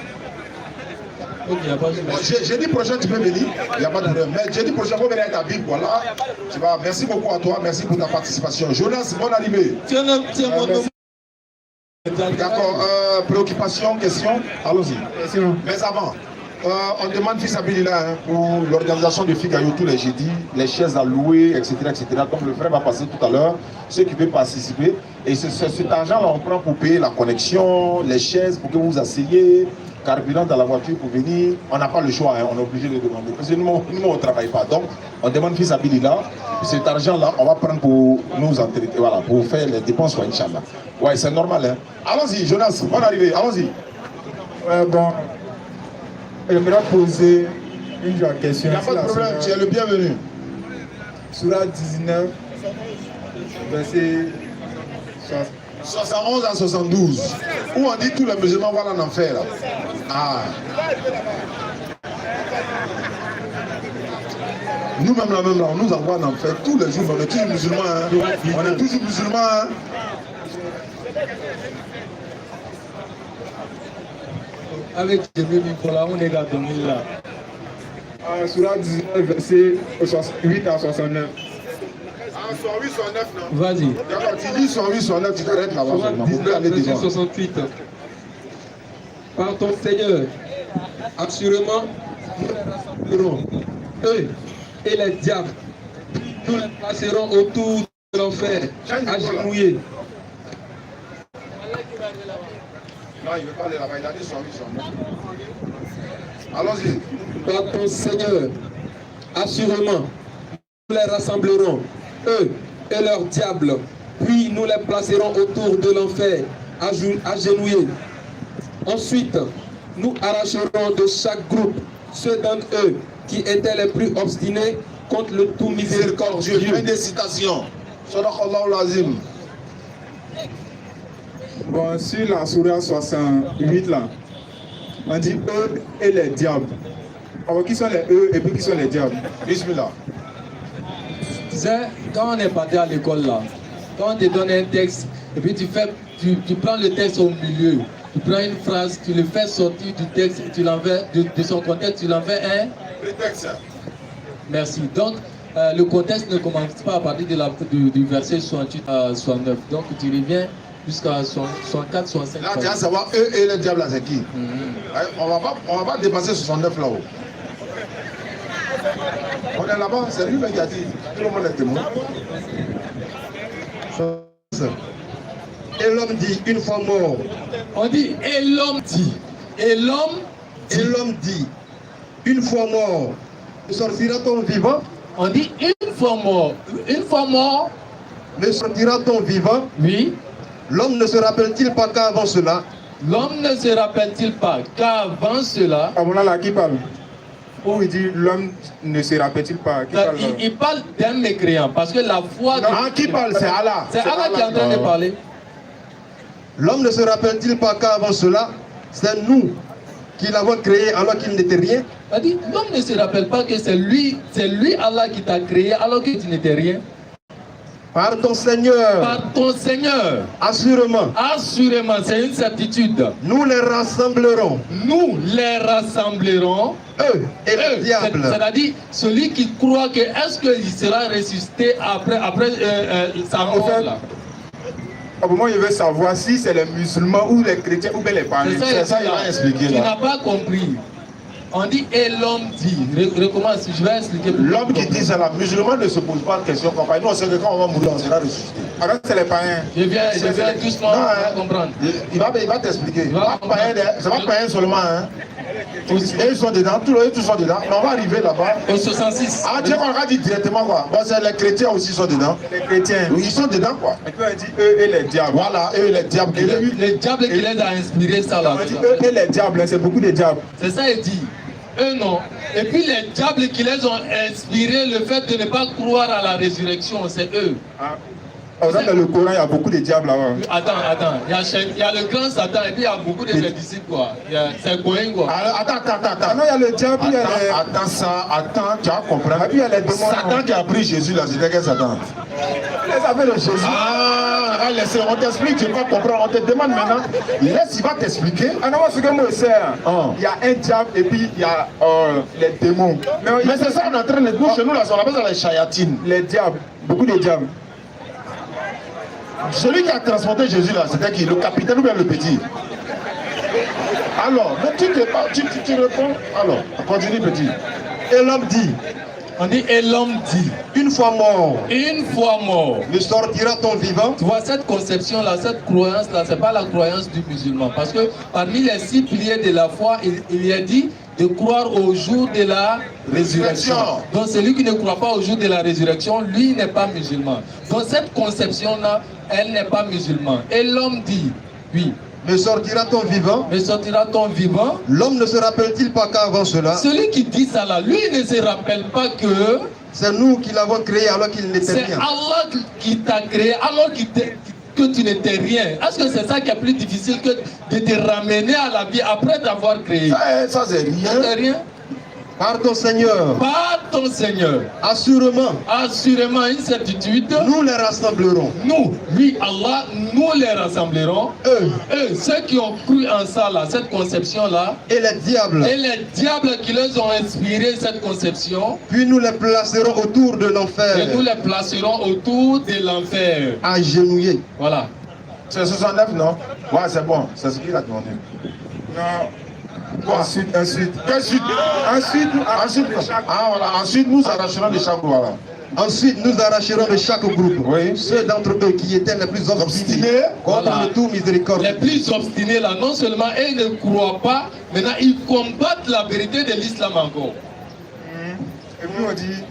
Ok, il n'y a pas de Jeudi prochain, tu peux venir. Il n'y a pas de problème. Mais jeudi prochain, il faut venir avec ta Bible. Voilà. Tu vas. Merci beaucoup à toi. Merci pour ta participation. Jonas, bonne arrivée. Tiens mon nom. D'accord. Préoccupation, question. Allons-y. Mais avant. On demande fils Abilila pour l'organisation de Figayo tous les jeudis, les chaises à louer, etc., etc. Comme le frère va passer tout à l'heure, ceux qui veulent participer. Et c'est cet argent-là, on prend pour payer la connexion, les chaises pour que vous vous asseyez, carburant dans la voiture pour venir. On n'a pas le choix, on est obligé de demander. Parce que nous, on ne travaille pas. Donc, on demande fils Abilila. Cet argent-là, on va prendre pour nous entretenir, voilà, pour faire les dépenses, Inch'Allah. Ouais, c'est normal. Hein. Allons-y, Jonas, bonne arrivée, allons-y. Bon. J'aimerais poser une question. Il n'y a pas de problème, tu es le bienvenu. Surah 19, verset 71 à 72, où on dit tous les musulmans vont en enfer. Là. Ah. Nous-mêmes, là, on nous envoie en enfer tous les jours. On est toujours musulmans. Hein. On est toujours musulmans. Hein. Avec Jésus Nicolas, on est là, là. Surah 19, verset 8 à 69. Ah, 108, 109, non? Vas-y. D'accord, tu dis 108, 109, tu t'arrêtes là-bas. Surah 19, verset 68. Par ton Seigneur, assurément, nous les rassemblerons, eux et les diables. Nous les placerons autour de l'enfer, agenouillés. Non, il ne veut pas aller là-bas, il a dit 108, 109. Allons-y. Par ton Seigneur, assurément, nous les rassemblerons, eux et leurs diables, puis nous les placerons autour de l'enfer, agenouillés. Ensuite, nous arracherons de chaque groupe ceux d'entre eux qui étaient les plus obstinés contre le tout miséricordieux. Fin des citations. Sadaqallahu l'azim. Bon, sur la Surah 68, là, on dit eux et les diables. Alors, qui sont les eux et puis qui sont les diables? Bismillah. Tu sais, quand on est parti à l'école là, quand on te donne un texte, et puis tu prends le texte au milieu, tu prends une phrase, tu le fais sortir du texte, tu l'envoies de son contexte, tu l'envoies un prétexte. Merci. Donc, le contexte ne commence pas à partir du verset 68 à 69. Donc, tu reviens jusqu'à 64, 65. Là, tu vas savoir eux et les diables, c'est qui? On va pas dépasser 69 là-haut. On est là-bas, c'est lui qui a dit. Tout le monde est témoin. Et l'homme dit, une fois mort. On dit, et l'homme dit. Et l'homme dit, une fois mort, sortira-t-on vivant? On dit, une fois mort. Une fois mort. Ne sortira-t-on vivant? Oui. L'homme ne se rappelle-t-il pas qu'avant cela? L'homme ne se rappelle-t-il pas qu'avant cela? Ah, voilà là, qui parle? Où il dit l'homme ne se rappelle-t-il pas? Qui parle, il parle d'un mécréant parce que la foi. Qui parle? C'est Allah. C'est Allah qui est en train de parler. L'homme ne se rappelle-t-il pas qu'avant cela, c'est nous qui l'avons créé alors qu'il n'était rien? L'homme ne se rappelle pas que c'est lui Allah qui t'a créé alors que tu n'étais rien. Par ton Seigneur. Par ton Seigneur. Assurément. Assurément, c'est une certitude. Nous les rassemblerons. Nous les rassemblerons. Eux et les diables. C'est-à-dire, celui qui croit que est-ce qu'il sera ressuscité après sa mort là. Au moment où il veut savoir si c'est les musulmans ou les chrétiens ou bien les païens. C'est ça il va expliquer là. Tu n'as pas compris. On dit et l'homme dit. Recommence, je vais expliquer. L'homme qui dit ça, la musulman ne se pose pas de questions. Nous, on sait que quand on va mourir, on sera ressuscité. Alors, c'est les païens. Je viens doucement comprendre. Il va t'expliquer. C'est pas païen seulement. Hein. Et ils sont dedans, tous sont dedans. Mais on va arriver là-bas. Au 66. Ah, tiens, on va dire directement quoi. Bon, les chrétiens aussi sont dedans. Les chrétiens. Oui, ils sont dedans quoi. Et puis on dit eux et les diables. Voilà, eux et les diables. Les diables qui les a inspirés, ça là. On dit eux et les diables, c'est beaucoup de diables. C'est ça, il dit. Eux non. Et puis les diables qui les ont inspiré le fait de ne pas croire à la résurrection, c'est eux. Ah. Dans le Coran, il y a beaucoup de diables là-bas. Attends. Il y a le grand Satan et puis il y a beaucoup de ses disciples quoi. C'est Goïn quoi. Attends. Ah non, il y a le diable, il y a les... Attends, tu vas comprendre. Et puis il y a les démons. Satan qui a pris Jésus là, c'était quel Satan? Les appels de Jésus. Ah, laissez, on t'explique, tu vas comprendre. On te demande maintenant. Laisse, il va t'expliquer. Ah non, moi ce que moi je sais, il y a un diable et puis il y a les démons. Mais c'est ça, on est en train de dire chez nous là, on appelle ça les chayatines. Les diables, beaucoup de diables. Celui qui a transporté Jésus là, c'était qui? Le capitaine ou bien le petit? Alors, mais tu réponds. Alors, continue petit. Et l'homme dit. On dit et l'homme dit. Une fois mort. Une fois mort. Ne sortira-t-on vivant? Tu vois, cette conception-là, cette croyance-là, c'est pas la croyance du musulman. Parce que parmi les 6 piliers de la foi, il y a dit de croire au jour de la résurrection. Donc celui qui ne croit pas au jour de la résurrection, lui n'est pas musulman. Donc cette conception-là, elle n'est pas musulman. Et l'homme dit, oui. Ne sortira-t-on vivant? Ne sortira-t-on vivant? L'homme ne se rappelle-t-il pas qu'avant cela? Celui qui dit ça là, lui ne se rappelle pas que c'est nous qui l'avons créé alors qu'il n'était rien. C'est Allah qui t'a créé alors que tu n'étais rien. Est-ce que c'est ça qui est plus difficile que de te ramener à la vie après t'avoir créé? Ça c'est rien. C'est rien. Par ton Seigneur. Par ton Seigneur. Assurément. Assurément, une certitude. Nous les rassemblerons. Nous, oui, Allah, nous les rassemblerons. Eux, ceux qui ont cru en ça, là, cette conception-là. Et les diables. Et les diables qui les ont inspiré cette conception. Puis nous les placerons autour de l'enfer. Et nous les placerons autour de l'enfer. Agenouillés. Voilà. C'est 69, non? Ouais, c'est bon. C'est ce qu'il a demandé. Non. Quoi? Ensuite. Ensuite, nous arracherons de chaque groupe. Voilà. Ensuite, nous arracherons de chaque groupe ceux d'entre eux qui étaient les plus obstinés contre le tout miséricorde. Les plus obstinés là, non seulement ils ne croient pas, maintenant ils combattent la vérité de l'islam encore. Et puis on dit,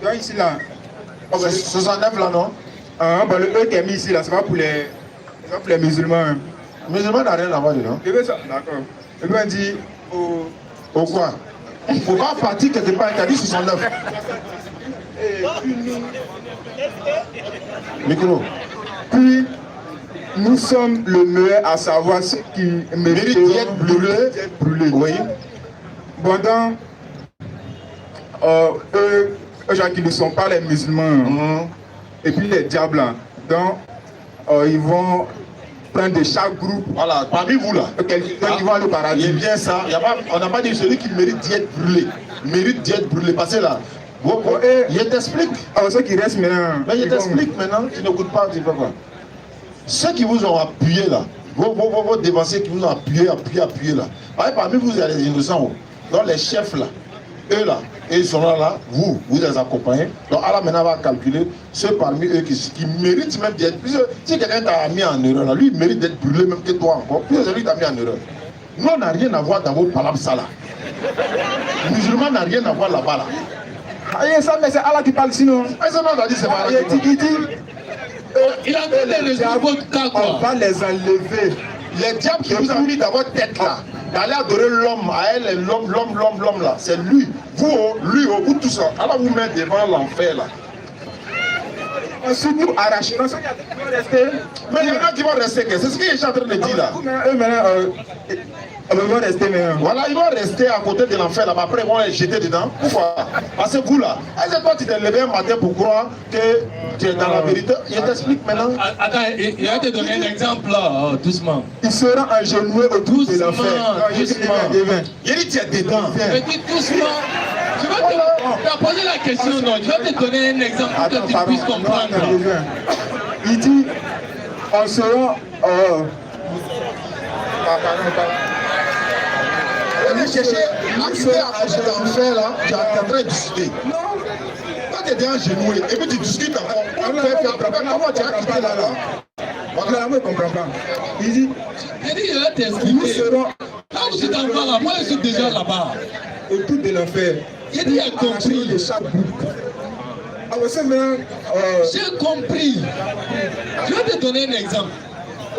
donc ici là, 69 là, non? Le E qui est mis ici là, c'est pas pour les musulmans. Hein. Les musulmans n'ont rien à voir dedans. D'accord. Et puis on dit au quoi? Il ne faut pas partir quelque part, il a dit 69. Micro. Puis nous sommes le meilleur à savoir ce qui mérite d'être brûlé. Oui. Pendant eux gens qui ne sont pas les musulmans, et puis les diables, donc ils vont prendre de chaque groupe. Voilà, parmi vous là, quelqu'un qui va au paradis. Il est bien ça. On n'a pas dit celui qui mérite d'être brûlé. Mérite d'être brûlé. Parce que là, il t'explique. Ceux qui restent maintenant. Mais il t'explique maintenant, tu n'écoutes pas, tu fais quoi? Ceux qui vous ont appuyé là, vos dévanciers qui vous ont appuyé là. Parmi vous, il y a les innocents. Donc les chefs là, eux là, et ils sont là, vous les accompagnez. Donc Allah maintenant va calculer ceux parmi eux qui méritent même d'être. Si quelqu'un t'a mis en erreur là, lui il mérite d'être brûlé même que toi encore. Puis celui qui t'a mis en erreur. Nous on n'a rien à voir dans vos palabres ça là. Les musulmans n'ont rien à voir là-bas là. Ça, mais c'est Allah qui parle sinon. Il a donné le votre cas quoi. On va les enlever. Les diables qui vous ont mis dans votre tête là, d'aller adorer l'homme, à elle, l'homme là, c'est lui. Vous tous là, Allah vous met devant l'enfer là. Ensuite nous arracherons ceux qui vont rester. Mais il y en a qui vont rester, c'est ce que je suis en train de dire là. Eux maintenant, ils vont rester maintenant. Voilà, ils vont rester à côté de l'enfer là, mais après ils vont les jeter dedans. Pourquoi? Parce que vous là, est-ce que toi tu t'es levé un matin pour croire que tu es dans la vérité? Je t'explique maintenant. Attends, il va te donner un exemple là, doucement. Ils seront agenouillés autour de l'enfer. Il dit tu es dedans. Je dis doucement. Tu vas te poser la question, non? Je vais te donner un exemple pour que tu puisses comprendre. Il dit, on sera... cherché à quitter à cet enfer là, tu es en train de discuter. Non. Quand tu es déjà agenouillé et puis tu discutes encore, comment tu as quitté là-bas? Voilà, moi je ne comprends pas. Il dit, je vais t'expliquer. Là où tu t'en vas là, moi je suis déjà là-bas. Autour de l'enfer. J'ai dit, j'ai compris. De chaque groupe. J'ai compris. Je vais te donner un exemple.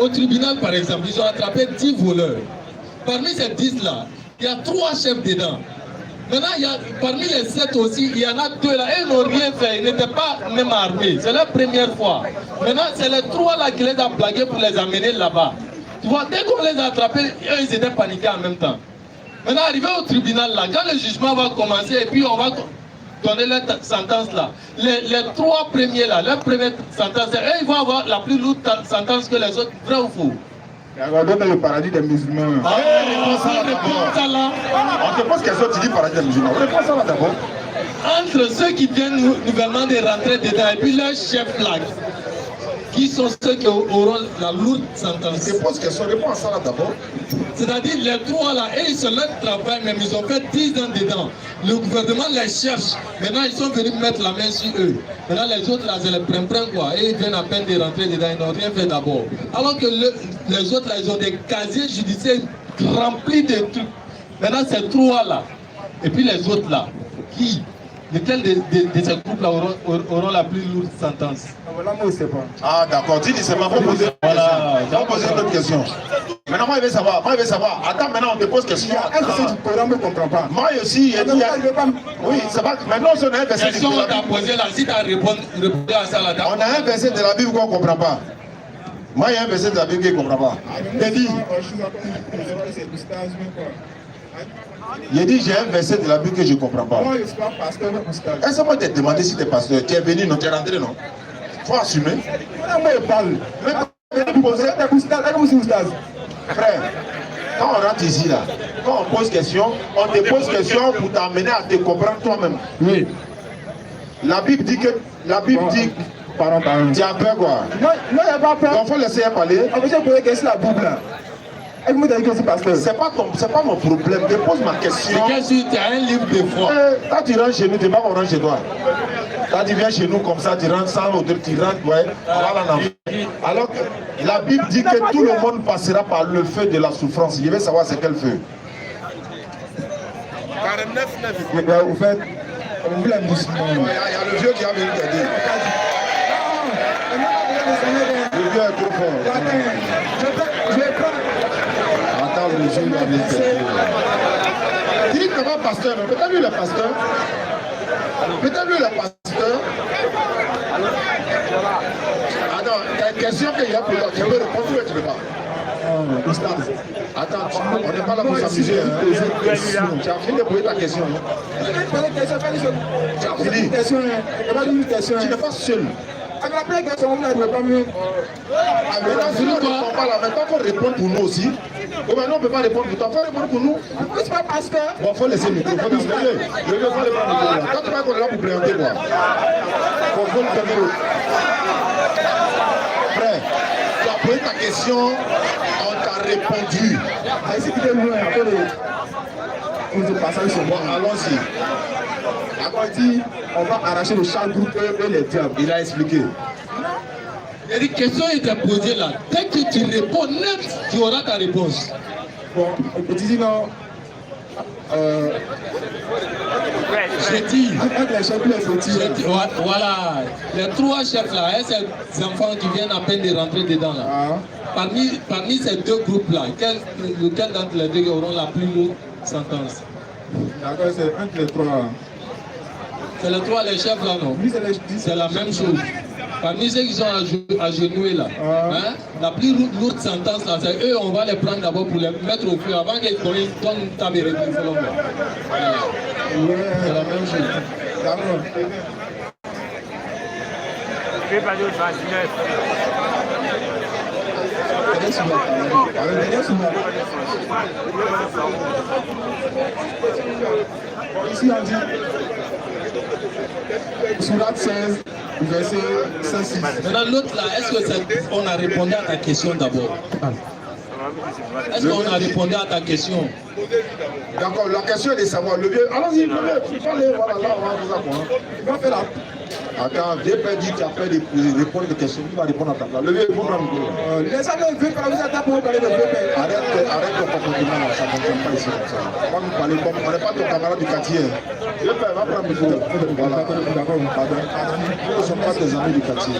Au tribunal, par exemple, ils ont attrapé 10 voleurs. Parmi ces 10 là, il y a 3 chefs dedans. Maintenant, parmi les 7 aussi, il y en a 2 là. Ils n'ont rien fait. Ils n'étaient pas même armés. C'est la première fois. Maintenant, c'est les 3 là qui les ont plagués pour les amener là-bas. Tu vois, dès qu'on les a attrapés, eux, ils étaient paniqués en même temps. Maintenant, arrivé au tribunal là, quand le jugement va commencer et puis on va donner leur sentence là, les 3 premiers là, leur première sentence, eux, ils vont avoir la plus lourde sentence que les autres, vrai ou faux? On donne le paradis des musulmans. On te pose question, tu dis paradis des musulmans. Réponds ça là d'abord. Entre ceux qui viennent nouvellement de rentrer dedans et puis leur chef là, qui sont ceux qui auront la lourde sentence. Je te pose question, réponds à ça là d'abord. C'est-à-dire les 3 là, et ils se leur travail, même ils ont fait 10 ans dedans. Le gouvernement les cherche. Maintenant ils sont venus mettre la main sur eux. Maintenant les autres là, c'est les prennent quoi. Et ils viennent à peine de rentrer dedans, ils n'ont rien fait d'abord. Alors que les autres là, ils ont des casiers judiciaires remplis de trucs. Maintenant ces 3 là, et puis les autres là, lesquels de ces groupes là auront la plus lourde sentence? Là, moi, je ne sais pas. Ah d'accord, tu dis c'est ma poser une autre question. Maintenant moi je veux savoir, Attends, maintenant on te pose question. Est-ce que tu ne comprends pas? Moi aussi, oui, c'est pas. Maintenant on a un verset. Question on t'a posé là, si tu as répondu à ça là. On a un verset de la Bible qu'on ne comprend pas. Moi il y a un verset de la Bible que je ne comprends pas. Il dit j'ai un verset de la Bible que je ne comprends pas. Moi je suis pas pasteur ou oustaz. Est-ce que moi t'ai demandé si tu es pasteur? Tu es venu, non? Tu es rentré, non? Faut assumer. Moi je parle. Frère, quand on rentre ici là, quand on pose question, on te pose question pour t'amener à te comprendre toi-même. Oui. La Bible dit que. Pardon. Tu as peur quoi? Non, il n'y a pas peur. Donc il faut laisser parler. J'ai posé question à la Bible là. C'est pas mon problème. Je pose ma question. C'est que tu as un livre de foi. Quand tu rentres chez nous, tu ne pas qu'on rentre chez toi. Quand tu viens chez nous comme ça, tu rentres sans odeur, tu rentres, ouais, voilà l'enfer. Alors que la Bible dit que tout le monde passera par le feu de la souffrance. Je veux savoir c'est quel feu. 49. Vous faites. Il y a le vieux qui a venu t'aider. Le vieux est trop fort. Attends, le vieux va venir t'aider. Dis que pas pasteur, peut-être lui le pasteur. Peut-être lui le pasteur. Attends, il y a une question qu'il y a pour toi. Tu veux répondre ou tu ne veux pas? Attends, on n'est pas là pour s'amuser. Tu as fini de poser ta question. Tu as fini. Tu n'es pas seul. Maintenant, il faut répondre pour nous aussi. Maintenant, on ne peut pas répondre pour toi. Il faut répondre pour nous. Bon, il faut laisser le micro. Quand tu vas qu'on est là pour présenter quoi? Il faut le permettre. Frère, tu as posé ta question, on t'a répondu. Bon, allons-y. Après, il dit, on va arracher le chaque groupe et les diables. Il a expliqué. Il y a des questions qui étaient posées là. Dès que tu réponds net, tu auras ta réponse. Bon, il dit non. J'ai dit. Voilà. Les 3 chefs là, et ces enfants qui viennent à peine de rentrer dedans là. Parmi ces 2 groupes là, lequel d'entre les 2 auront la plus lourde sentence? D'accord, c'est un des 3. C'est les 3 les chefs là, non? C'est la même chose. Parmi ceux qui sont agenouillés là, hein, la plus lourde sentence là, c'est eux, on va les prendre d'abord pour les mettre au feu avant qu'ils donnent ta vérité. C'est la même chose. D'accord. Ici on dit Surat 16, verset 5-6. Maintenant l'autre là, est-ce que on a répondu à ta question d'abord? Est-ce qu'on a répondu à ta question? D'accord, la question est de savoir, le vieux, allons-y, le vieux, parlez, voilà, là, on va vous apprendre. Il va faire là. Attends, vieux père dit qu'il a fait des répondre des questions, il va répondre à ta place. Le vieux, il faut prendre le micro. Laissez-le, le vieux père, vous êtes là pour parler de vieux père. Arrête ton comportement là, ça ne fonctionne pas ici comme ça. On va nous parler comme, on n'est pas ton camarade du quartier. Vieux père, va prendre le micro. Voilà, d'accord, pardon. Nous ne sommes pas tes amis du quartier.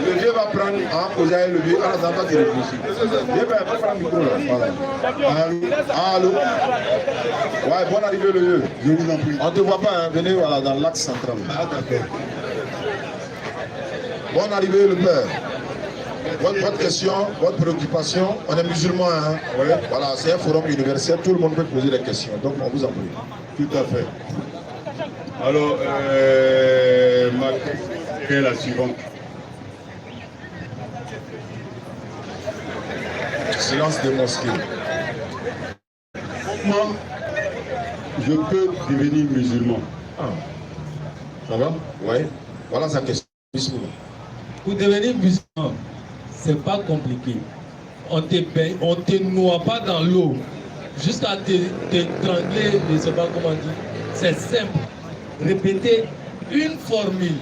Le vieux va prendre, poser le vieux, à la zamba qui réfléchit. Le vieux va prendre le micro là, voilà. Allô? Ouais, bonne arrivée le vieux. Je vous en prie. On ne te voit pas, hein. Venez voilà, dans l'axe central. Ah, d'accord. Bonne arrivée le père. Votre question, votre préoccupation, on est musulmans, hein? Ouais. Voilà, c'est un forum universel, tout le monde peut poser des questions, donc on vous en prie. Tout à fait. Alors, ma question est la suivante. Silence des mosquées. Comment je peux devenir musulman? Ça va? Oui. Voilà sa question. Pour devenir musulman, c'est pas compliqué. On te noie pas dans l'eau jusqu'à t'étrangler, je ne sais pas comment dire. C'est simple. Répéter une formule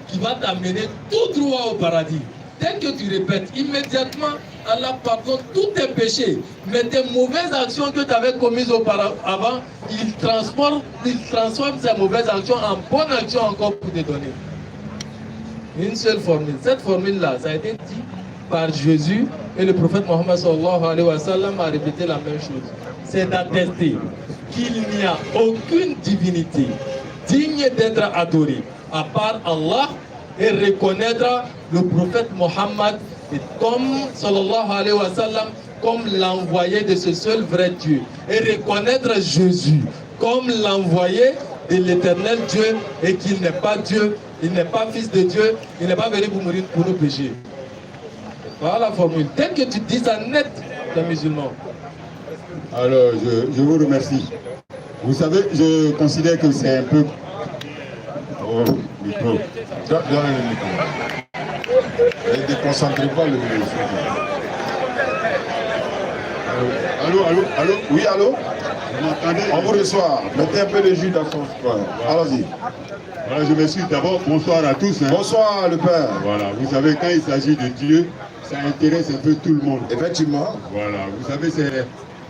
qui va t'amener tout droit au paradis. Dès que tu répètes, immédiatement, Allah pardonne tous tes péchés. Mais tes mauvaises actions que tu avais commises auparavant, il transforme ces mauvaises actions en bonnes actions encore pour te donner. Une seule formule. Cette formule-là, ça a été dit par Jésus et le prophète Mohammed sallallahu alayhi wa sallam a répété la même chose. C'est d'attester qu'il n'y a aucune divinité digne d'être adorée à part Allah et reconnaître le prophète Mohammed comme sallallahu alayhi wa sallam comme l'envoyé de ce seul vrai Dieu et reconnaître Jésus comme l'envoyé de l'éternel Dieu et qu'il n'est pas Dieu, il n'est pas fils de Dieu, il n'est pas venu pour mourir pour nos péchés. Voilà la formule. Dès que tu dis ça net, tu es musulman. Alors, je vous remercie. Vous savez, je considère que c'est un peu... Oh, micro. Donne le micro. Ne déconcentrez pas le micro. Allô? Oui, allô? Vous m'entendez? On vous reçoit. Mettez un peu de jus dans son... Ouais. Allons-y. Voilà, je m'excuse d'abord. Bonsoir à tous. Hein. Bonsoir, le Père. Voilà, vous savez, quand il s'agit de Dieu, ça intéresse un peu tout le monde. Effectivement. Voilà, vous savez, c'est...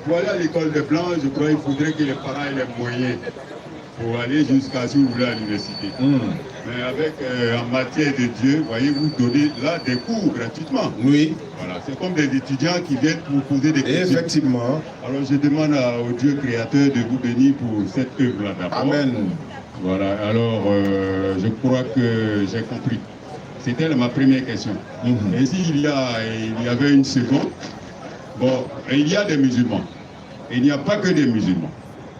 Pour aller à l'école de blanc, je crois qu'il faudrait que les parents aient les moyens pour aller jusqu'à, si vous voulez, à l'université. Mais avec, en matière de Dieu, voyez, vous donnez là des cours gratuitement. Oui. Voilà, c'est comme des étudiants qui viennent pour poser des questions. Effectivement. Alors je demande au Dieu créateur de vous bénir pour cette œuvre-là d'abord. Amen. Voilà, alors je crois que j'ai compris. C'était ma première question. Et s'il y avait une seconde, bon, il y a des musulmans. Il n'y a pas que des musulmans.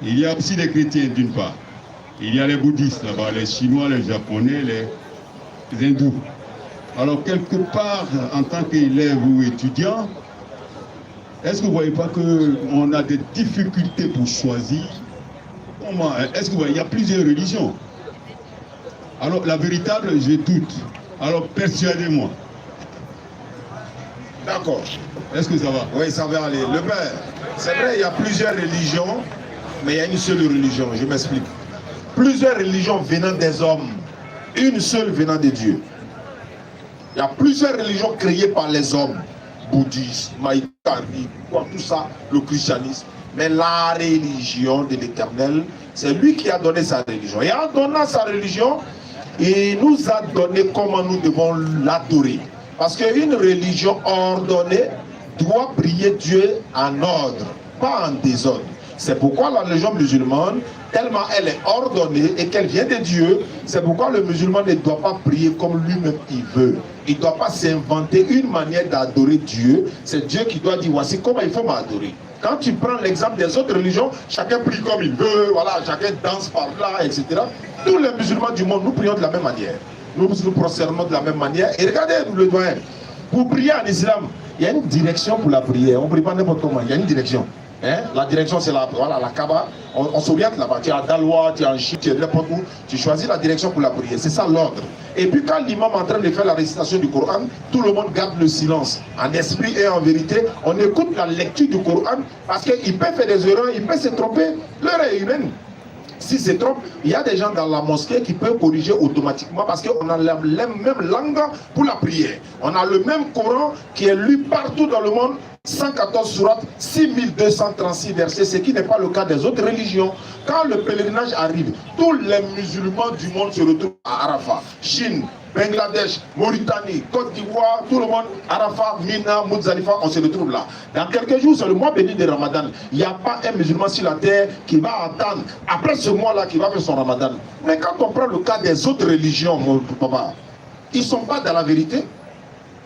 Il y a aussi des chrétiens d'une part. Il y a les bouddhistes là-bas, les chinois, les japonais, les hindous. Alors quelque part, en tant qu'élève ou étudiant, est-ce que vous ne voyez pas qu'on a des difficultés pour choisir? Comment? Est-ce que vous voyez, il y a plusieurs religions. Alors la véritable, je doute. Alors persuadez-moi. D'accord. Est-ce que ça va? Oui, ça va aller. Le Père, c'est vrai, il y a plusieurs religions, mais il y a une seule religion, je m'explique. Plusieurs religions venant des hommes, une seule venant de Dieu. Il y a plusieurs religions créées par les hommes, bouddhisme, maïkari, tout ça, le christianisme. Mais la religion de l'Éternel, c'est lui qui a donné sa religion. Et en donnant sa religion, il nous a donné comment nous devons l'adorer. Parce qu'une religion ordonnée doit prier Dieu en ordre, pas en désordre. C'est pourquoi la religion musulmane, tellement elle est ordonnée et qu'elle vient de Dieu, c'est pourquoi le musulman ne doit pas prier comme lui-même il veut. Il ne doit pas s'inventer une manière d'adorer Dieu. C'est Dieu qui doit dire, voici comment il faut m'adorer. Quand tu prends l'exemple des autres religions, chacun prie comme il veut, voilà, chacun danse par là, etc. Tous les musulmans du monde, nous prions de la même manière. Nous nous procédons de la même manière. Et regardez le doyen. Pour prier en islam, il y a une direction pour la prière. On ne prie pas n'importe comment. Il y a une direction. Hein? La direction, c'est la Kaaba. On s'oriente là-bas. Tu es à Daloa, tu es en Chine, tu es n'importe où. Tu choisis la direction pour la prière. C'est ça l'ordre. Et puis quand l'imam est en train de faire la récitation du Coran, tout le monde garde le silence. En esprit et en vérité, on écoute la lecture du Coran parce qu'il peut faire des erreurs, il peut se tromper. L'heure est humaine. Si se trompe, il y a des gens dans la mosquée qui peuvent corriger automatiquement parce qu'on a la même langue pour la prière. On a le même Coran qui est lu partout dans le monde, 114 sourates, 6236 versets, ce qui n'est pas le cas des autres religions. Quand le pèlerinage arrive, tous les musulmans du monde se retrouvent à Arafat, Chine, Bangladesh, Mauritanie, Côte d'Ivoire, tout le monde, Arafat, Mina, Muzdalifa, on se retrouve là. Dans quelques jours, c'est le mois béni de Ramadan. Il n'y a pas un musulman sur la terre qui va attendre, après ce mois-là, qui va faire son Ramadan. Mais quand on prend le cas des autres religions, mon papa, ils ne sont pas dans la vérité.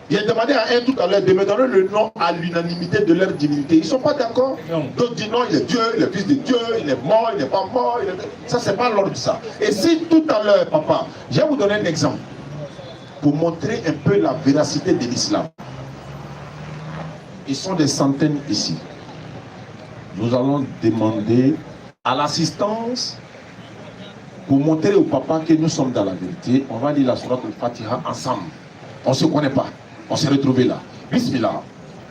Il a demandé à un tout à l'heure de me donner le nom à l'unanimité de leur divinité. Ils ne sont pas d'accord. D'autres disent non, il est Dieu, il est fils de Dieu, il est mort, il n'est pas mort. Ça, c'est pas l'ordre de ça. Et si tout à l'heure, papa, je vais vous donner un exemple pour montrer un peu la véracité de l'islam. Ils sont des centaines ici. Nous allons demander à l'assistance pour montrer au papa que nous sommes dans la vérité. On va lire la sourate al-Fatiha ensemble. On ne se connaît pas. On s'est retrouvés là. Bismillah.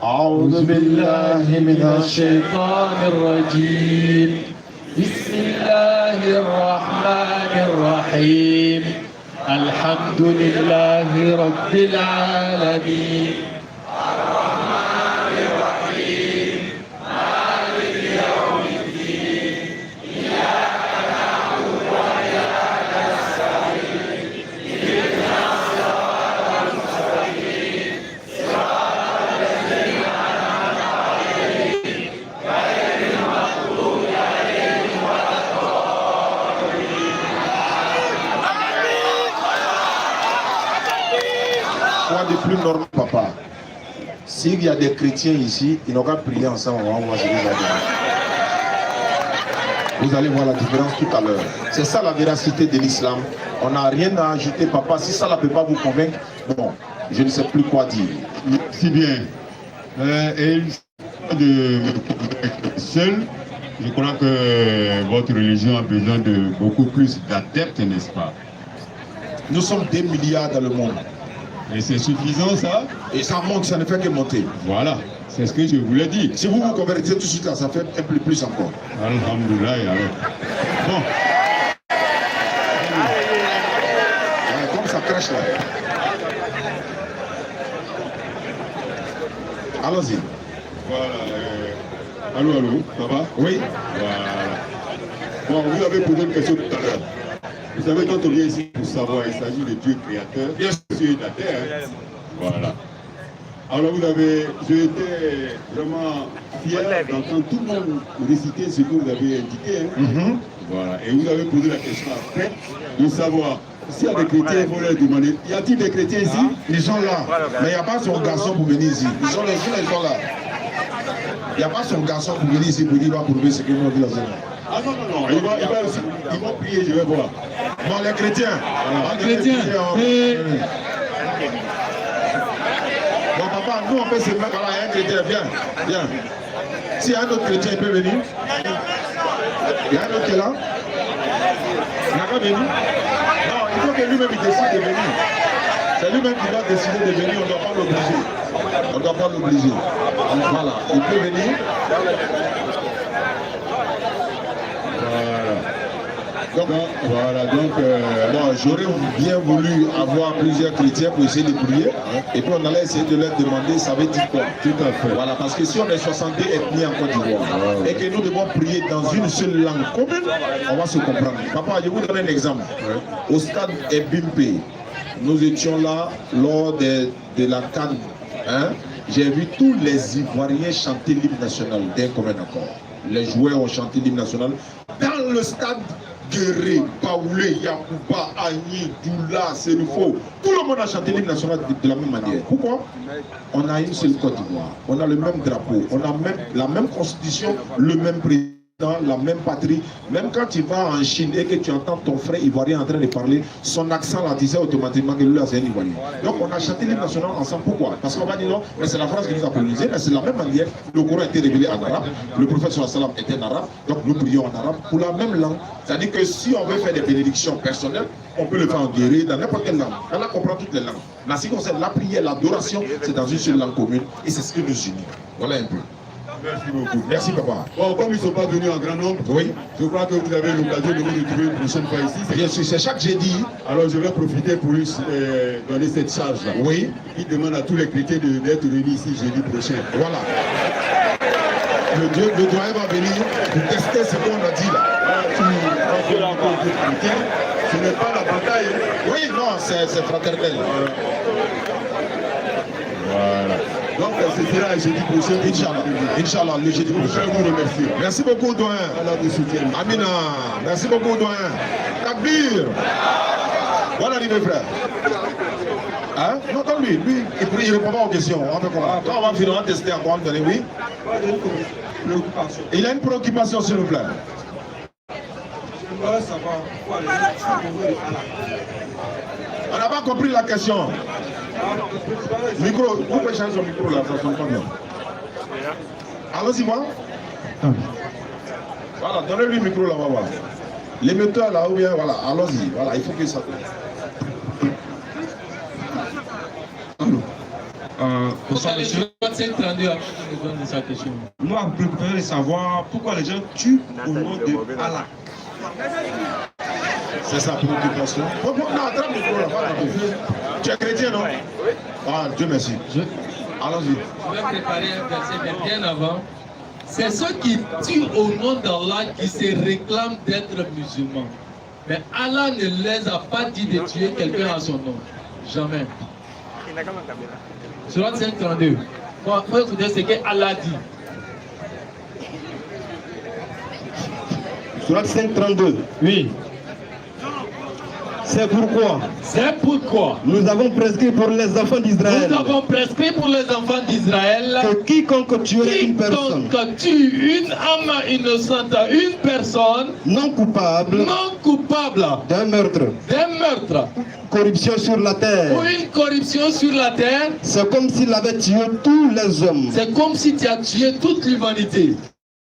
أعوذ بالله من الشيطان الرجيم بسم الله الرحمن الرحيم الحمد لله رب العالمين الرحمن الرحيم مالك يوم الدين إياك نعبد وإياك نستعين اهدنا الصراط المستقيم صراط الذين أنعمت عليهم غير المغضوب عليهم ولا الضالين. Quoi de plus normal, papa? S'il y a des chrétiens ici, ils n'ont qu'à prier ensemble. On va voir ce qu'ils vont dire. Vous allez voir la différence tout à l'heure. C'est ça la véracité de l'islam. On n'a rien à ajouter, papa. Si ça ne peut pas vous convaincre, bon, je ne sais plus quoi dire. Si bien. Et de seul, je crois que votre religion a besoin de beaucoup plus d'adeptes, n'est-ce pas? Nous sommes 2 milliards dans le monde. Et c'est suffisant, ça? Et ça monte, ça ne fait que monter. Voilà, c'est ce que je voulais dire. Si vous vous convertissez tout de suite là, ça fait un peu plus encore. Alhamdoulilah, alors. Bon. Ouais, comme ça crache là. Allons-y. Voilà. Allô, ça va? Oui. Voilà. Bon, vous avez posé une question tout à l'heure. Vous savez, quand on vient ici pour savoir, il s'agit de Dieu créateur, bien sûr, de la terre. Hein? Voilà. Alors j'ai été vraiment fier d'entendre tout le monde réciter ce que vous avez indiqué. Hein? Voilà. Et vous avez posé la question après de savoir s'il y a des chrétiens, il faut leur demander. Y a-t-il des chrétiens ici? Ils sont là. Mais il n'y a pas son garçon pour venir ici. Ils sont là. Il n'y a pas son garçon pour venir ici pour dire, va prouver ce que nous dit la zone. Ah non, ils vont prier, je vais voir. Bon, les chrétiens. Voilà. Les chrétiens. Bon, papa, nous on peut se mettre. Voilà, il y a un chrétien, viens. S'il y a un autre chrétien, il peut venir. Il y a un autre qui est là. Il n'a pas venu. Non, il faut que lui-même il décide de venir. C'est lui-même qui doit décider de venir, on ne doit pas l'obliger. On ne doit pas l'obliger. Voilà, il peut venir. Donc, bon, j'aurais bien voulu avoir plusieurs chrétiens pour essayer de prier. Et puis on allait essayer de leur demander ça veut dire quoi. Tout à fait. Voilà, parce que si on est 62 ethnies en Côte d'Ivoire et que nous devons prier dans une seule langue commune, on va se comprendre. Papa, je vous donne un exemple. Au stade Ebimpe, nous étions là lors de la CAN. Hein? J'ai vu tous les Ivoiriens chanter l'hymne national d'un commun accord. Les joueurs ont chanté l'hymne national dans le stade. Guéré, Baoulé, Yakouba, Agni, Doula, Serifo. Tout le monde a chanté l'hymne national de la même manière. Pourquoi? On a une seule Côte d'Ivoire. On a le même drapeau. On a même la même constitution, le même président. dans la même patrie. Même quand tu vas en Chine et que tu entends ton frère ivoirien en train de parler, son accent là, tu sais automatiquement que lui là c'est un ivoirien. Donc on a chanté l'hymne national ensemble. Pourquoi? Parce qu'on va dire non, mais c'est la France qui nous a colonisé, mais c'est la même manière. Le Coran a été révélé en arabe, le prophète sallam était en arabe, donc nous prions en arabe pour la même langue. C'est-à-dire que si on veut faire des bénédictions personnelles, on peut le faire en guérir dans n'importe quelle langue. Allah comprend toutes les langues. Mais si concerne la prière, l'adoration, c'est dans une seule langue commune et c'est ce qui nous unit. Voilà un peu. Merci beaucoup. Merci papa. Bon, comme ils ne sont pas venus en grand nombre, oui, je crois que vous avez l'occasion de nous retrouver une prochaine fois ici. Bien sûr, c'est chaque jeudi. Alors je vais profiter pour lui donner cette charge-là. Oui. Il demande à tous les chrétiens d'être réunis ici jeudi prochain. Voilà. Le doyen va venir pour tester ce qu'on a dit là. Ce n'est pas la bataille. Oui, non, c'est fraternel. Voilà. Donc, ce sera le jeudi prochain. Inch'Allah. Inch'Allah, le jeudi prochain. Je vous remercie. Merci beaucoup, doyen. Allah vous soutienne. Amina. Merci beaucoup, doyen. Takbir. Voilà, arrivé, frère. Hein? Non, comme lui, il répond pas aux questions. On fait comment? Quand on va finir, on va tester encore, on va donner, oui. Il a une préoccupation, s'il vous plaît. J'aimerais savoir pourquoi les gens tuent pour Allah. On n'a pas compris la question. Micro, vous pouvez changer son micro là, ça sonne pas bien. Allons-y, moi. Voilà, donnez-lui le micro là, on va voir. L'émetteur là, ou bien, voilà, allons-y. Voilà, il faut que ça. Bonsoir, monsieur. Moi, je préfère savoir pourquoi les gens tuent au nom de Allah. C'est sa préoccupation. Non, attends le micro là, pas tu es chrétien, non? Oui. Ah, Dieu merci. Allons-y. Je vais préparer un verset, mais bien avant. C'est ceux qui tuent au nom d'Allah qui se réclament d'être musulmans. Mais Allah ne les a pas dit de tuer quelqu'un à son nom. Jamais. Surat 5:32. Moi, vous dire ce que Allah dit. Surat 5:32. Oui. C'est pourquoi nous avons prescrit pour les enfants d'Israël que quiconque tuerait une personne, tue une âme innocente, une personne non coupable d'un meurtre, corruption sur la terre, ou une corruption sur la terre, c'est comme s'il avait tué tous les hommes. C'est comme si tu as tué toute l'humanité.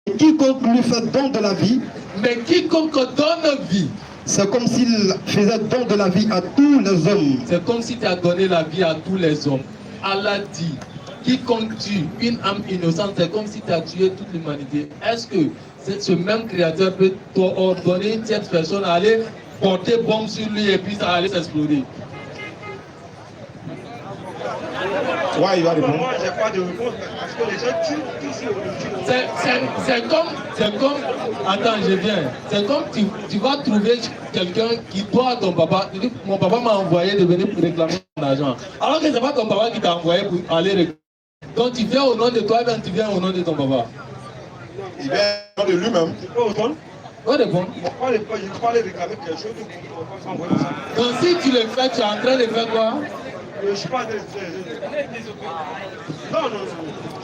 Et quiconque lui fait don de la vie, mais quiconque donne vie, c'est comme s'il faisait don de la vie à tous les hommes. C'est comme si tu as donné la vie à tous les hommes. Allah dit, quiconque tue une âme innocente, c'est comme si tu as tué toute l'humanité. Est-ce que ce même créateur peut ordonner une tierce personne à aller porter bombe sur lui et puis ça allait s'exploser? Ouais, il va répondre. Moi, j'ai pas de réponse parce que les gens tuent ici. C'est comme, attends, je viens. C'est comme tu vas trouver quelqu'un qui doit à ton papa. Tu dis, mon papa m'a envoyé de venir pour réclamer mon argent. Alors que c'est pas ton papa qui t'a envoyé pour aller réclamer. Donc tu viens au nom de toi, bien tu viens au nom de ton papa. Il vient au nom de lui-même. Quoi répondre? Je ne peux pas aller réclamer quelque chose. Donc si tu le fais, tu es en train de faire quoi? Je suis pas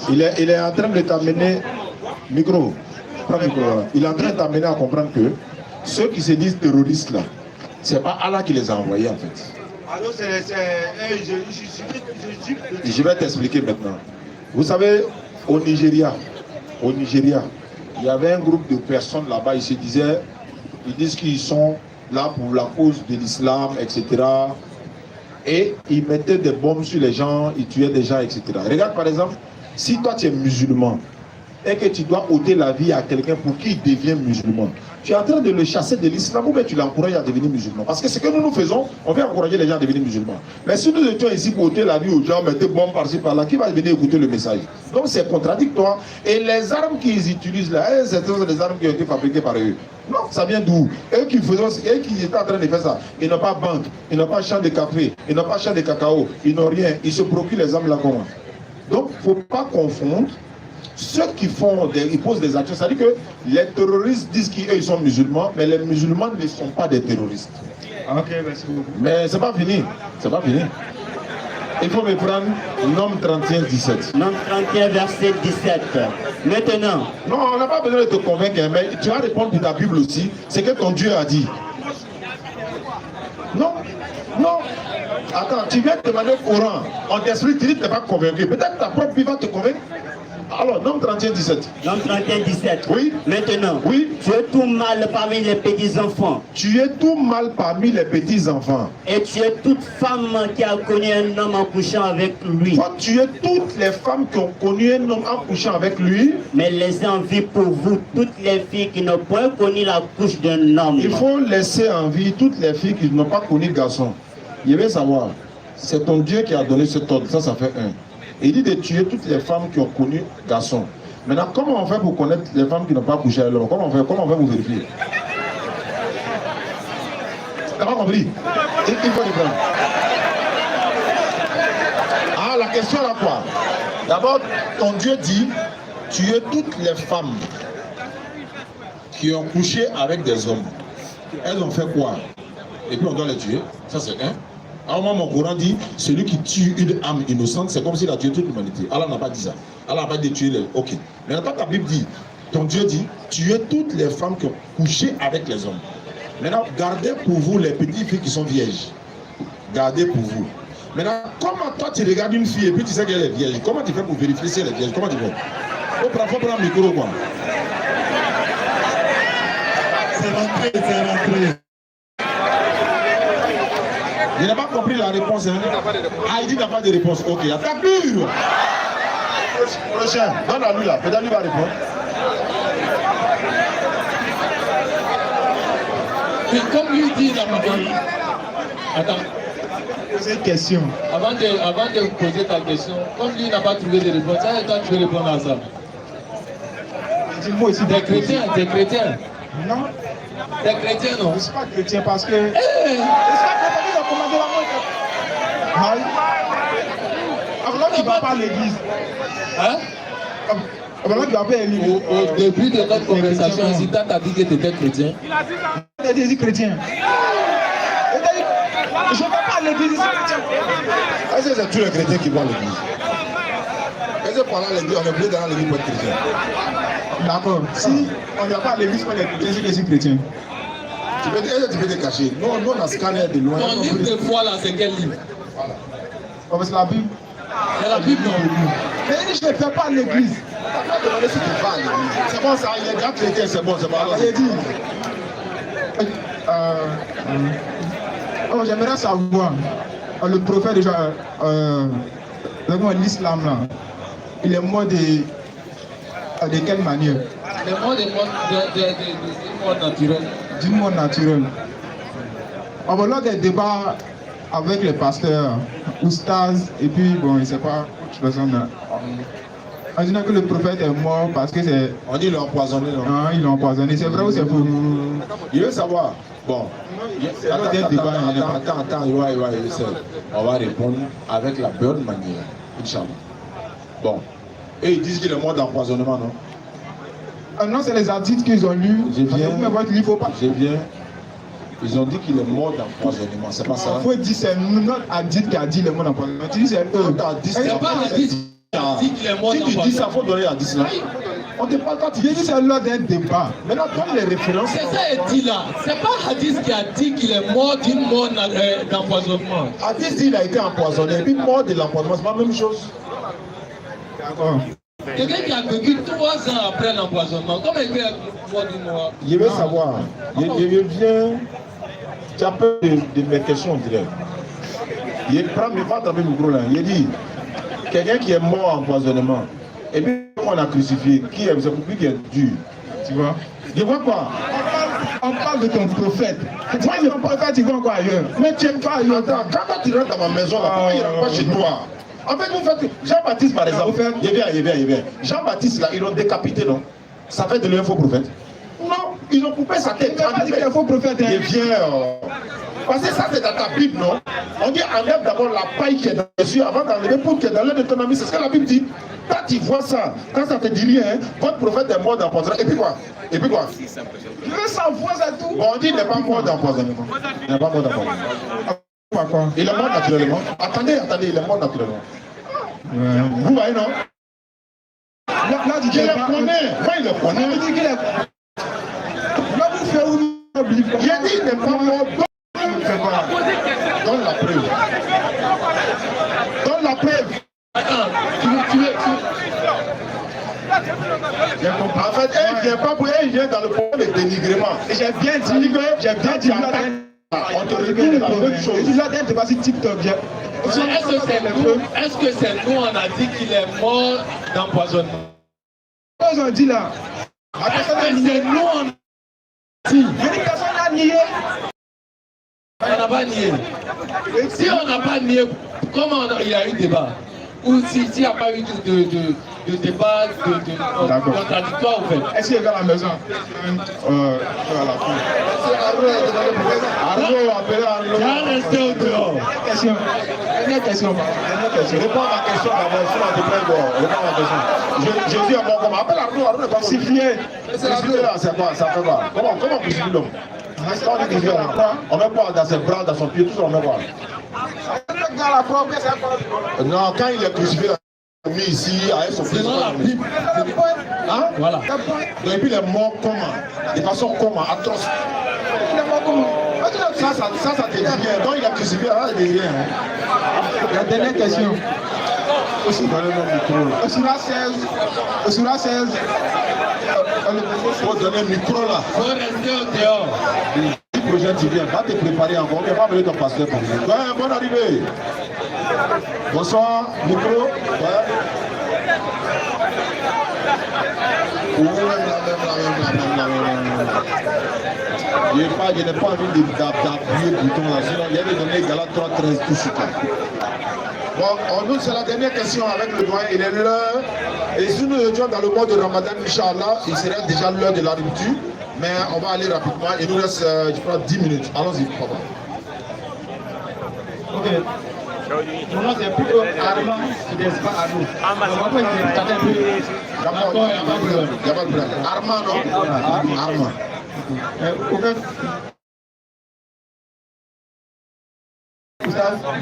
Il est en train de t'amener. Micro. Prends le micro là. Il est en train de t'amener à comprendre que ceux qui se disent terroristes là, c'est pas Allah qui les a envoyés en fait. Alors Je vais t'expliquer maintenant. Vous savez, au Nigeria, il y avait un groupe de personnes là-bas, ils disent qu'ils sont là pour la cause de l'islam, etc. Et ils mettaient des bombes sur les gens, ils tuaient des gens, etc. Regarde par exemple, si toi tu es musulman et que tu dois ôter la vie à quelqu'un pour qu'il devienne musulman, tu es en train de le chasser de l'islam ou bien tu l'encourages à devenir musulman. Parce que ce que nous faisons, on veut encourager les gens à devenir musulmans. Mais si nous étions ici pour ôter la vie aux gens, mettre des bombes par-ci par-là, qui va venir écouter le message? Donc c'est contradictoire. Et les armes qu'ils utilisent là, c'est des armes qui ont été fabriquées par eux. Non, ça vient d'où? Eux qui étaient en train de faire ça, ils n'ont pas banque, ils n'ont pas champ de café, ils n'ont pas champ de cacao, ils n'ont rien, ils se procurent les armes là comment? Donc il ne faut pas confondre ceux qui ils posent des actions. C'est-à-dire que les terroristes disent qu'ils sont musulmans, mais les musulmans ne sont pas des terroristes. Ok, merci beaucoup. Mais c'est pas fini, c'est pas fini. Il faut me prendre Nom 31, 17. Nom 31, verset 17. Maintenant. Non, on n'a pas besoin de te convaincre, mais tu vas répondre pour ta Bible aussi. C'est que ton Dieu a dit. Non, non. Attends, tu viens de demander au Coran. On t'explique, tu dis que tu n'es pas convaincu. Peut-être ta propre vie va te convaincre. Alors, Nom 31, 17. Nom 31, 17. Oui. Maintenant. Oui. Tu es tout mal parmi les petits-enfants. Tu es tout mal parmi les petits-enfants. Et tu es toute femme qui a connu un homme en couchant avec lui. Toi, tu es toutes les femmes qui ont connu un homme en couchant avec lui. Mais laissez en vie pour vous toutes les filles qui n'ont point connu la couche d'un homme. Il faut laisser en vie toutes les filles qui n'ont pas connu garçon. Je veux savoir, c'est ton Dieu qui a donné cet ordre. Ça fait un. Il dit de tuer toutes les femmes qui ont connu garçon. Maintenant, comment on fait pour connaître les femmes qui n'ont pas couché avec l'homme? Comment on fait pour vérifier? T'as pas compris? Il faut répondre. Ah, la question là quoi? D'abord, ton Dieu dit, tuer toutes les femmes qui ont couché avec des hommes. Elles ont fait quoi? Et puis on doit les tuer. Ça c'est un. Alors moi, mon Coran dit, celui qui tue une âme innocente, c'est comme s'il a tué toute l'humanité. Allah n'a pas dit ça. Allah n'a pas dit de tuer les... Ok. Mais maintenant, ta Bible dit, ton Dieu dit, tuez toutes les femmes qui ont couché avec les hommes. Maintenant, gardez pour vous les petites filles qui sont vierges. Gardez pour vous. Maintenant, comment toi tu regardes une fille et puis tu sais qu'elle est vierge? Comment tu fais pour vérifier si elle est vierge? Comment tu fais? Faut prendre le micro quoi. C'est rentré, c'est rentré. Il n'a pas compris la réponse. Hein? Ah, il dit qu'il n'a pas de réponse. Ok, attaque dur. Prochain, donne à lui là. Peut-être lui va répondre. Et comme lui dit la Bible. Attends. Poser une question. Avant de poser ta question, comme lui n'a pas trouvé de réponse, toi tu veux répondre à ça. Dis-moi aussi des chrétiens, des chrétiens. Non. Des chrétiens, non. Je ne suis pas chrétien parce que. Avant qu'il ne va pas à l'église. Hein? Avant qu'il ne va pas à l'église. Au début de notre conversation, Zidane t'a dit que tu étais chrétien. Il a dit chrétien. Je ne vais pas à l'église, Est-ce que c'est tous les chrétiens qui vont à l'église? Est-ce que pendant l'église, on est obligé d'aller à l'église pour être chrétien? D'accord. Si on ne va pas à l'église pour être chrétien, c'est que je suis chrétien. Tu peux te cacher. Non, on a scanné de loin. Ton livre de foi là, c'est quel livre? Voilà. C'est la Bible. C'est la Bible, non? Mais je ne fais pas à l'église. C'est bon, ça, il est grand chrétien, c'est bon, c'est pas grave. J'ai dit. J'aimerais savoir, le prophète déjà, l'islam là, il est mort de quelle manière? Il est mort d'une mort naturelle. D'une mort naturelle. On va avoir des débats avec les pasteurs, oustas, et puis bon, il ne sait pas, autre personne. En disant que le prophète est mort parce que c'est. On dit qu'il l'a empoisonné, non? Ah, il l'a empoisonné, c'est vrai ou c'est faux? Il veut savoir. Bon. Attends, on va répondre avec la bonne manière, Inch'Allah. Bon. Et ils disent qu'il est mort d'empoisonnement, non? Non, c'est les articles qu'ils ont lus. Je viens. Je viens. Ils ont dit qu'il est mort d'empoisonnement, c'est pas ça? Il faut dire c'est notre hadith qui a dit le mot d'empoisonnement. Tu dis c'est eux. C'est pas hadith. Si tu dis ça, il faut donner hadith là. On ne parle pas. Tu dis c'est lors d'un débat. Maintenant, donne les références. C'est ça, il dit là. C'est pas hadith qui a dit qu'il est mort d'une mort d'empoisonnement. Hadith dit qu'il a été empoisonné. Et puis mort de l'empoisonnement, c'est pas la même chose. D'accord. Quelqu'un qui a vécu 3 ans après l'empoisonnement, comment il peut être mort d'une mort? Je veux savoir. Je viens. Tu as peur de mes questions, on dirait. Il prend mes pas dans le micro là. Il dit quelqu'un qui est mort empoisonnement. Et puis on a crucifié. Qui est, c'est pour lui qui est dur. Tu vois? Je vois quoi? On parle de ton prophète. Moi, ton prophète, il va encore ailleurs. Mais tu n'aimes pas ailleurs. Attends, quand tu rentres dans ma maison, là, pourquoi il ne rentre pas chez toi? En fait, vous faites. Jean-Baptiste, par exemple. Il vient. Jean-Baptiste, là, ils l'ont décapité, non? Ça fait de lui un faux prophète? Non, ils ont coupé sa tête. On a dit qu'il est un faux prophète. Il vient. Parce que ça, c'est dans ta Bible, non? On dit enlève d'abord la paille qui est dans les yeux avant d'enlever pour qui est dans l'œil de ton ami. C'est ce que la Bible dit. Quand tu vois ça, quand ça te dit rien, votre prophète est mort d'empoisonnement. Et puis quoi? Je veux savoir ça tout. Bon, on dit qu'il n'est pas mort d'empoisonnement. Il n'est pas mort d'empoisonnement. quoi. Il est mort naturellement. Attendez, il est mort naturellement. Vous voyez, non? Là, je le connais. Moi, il le connaît. Là, vous faites où? J'ai dit, il n'est pas mort. Donne la preuve. Donne la preuve. En fait, elle vient pas pour elle, vient dans le problème de dénigrement. J'ai bien dit, on te répète la même chose. Et tu l'as dit, c'est TikTok. Est-ce que c'est nous, on a dit qu'il est mort d'empoisonnement? Qu'est-ce qu'on dit là? C'est nous, on a dit. Personne n'a nié. On n'a pas nié. Si on n'a pas nié, comment il y a eu débat? Ou s'il n'y a pas eu de débat contradictoire au fait? Est-ce qu'il est à la maison? À la fin. Arnaud, appelez Arnaud. Tu as resté au dehors. Question. Réponds à ma question d'abord, sinon on te prend dehors. Réponds à ma question. Jésus est mort comment? Appelle Arnaud n'est pas sifflé. Sifflé là, c'est quoi? Ça fait quoi? Comment on siffle l'homme? On met quoi dans ses bras, dans son pied, tout ça, on met quoi? Non, quand il est crucifié, il est mis ici, avec son pied. C'est dans la Bible. Hein? Voilà. Donc, et puis il est mort comment? De façon comment? Atroce. Il est mort comment? Ça te dit rien. Donc il est crucifié, là, il dit rien. La dernière question. Aussi, donnez-moi le micro là. Au Sura 16. Il faut donner le micro là. Il faut rester au dehors. Si le projet tu viens, va te préparer encore. On va amener ton pasteur pour nous. Ouais, bonne arrivée. Bonsoir, micro. Ouais. Je n'ai pas envie d'appuyer le bouton là, sinon il y a des données Galates 3:13 tout suite. Bon, c'est la dernière question avec le doyen, il est l'heure. Et si nous étions dans le mois de Ramadan, Inch'Allah, il serait déjà l'heure de la rupture. Mais on va aller rapidement, il nous reste, je crois, 10 minutes. Allons-y, papa. Ok. Mon nom c'est plutôt Armand, c'est pas Arnaud. Il n'y a pas de problème. Armand, non? Armand.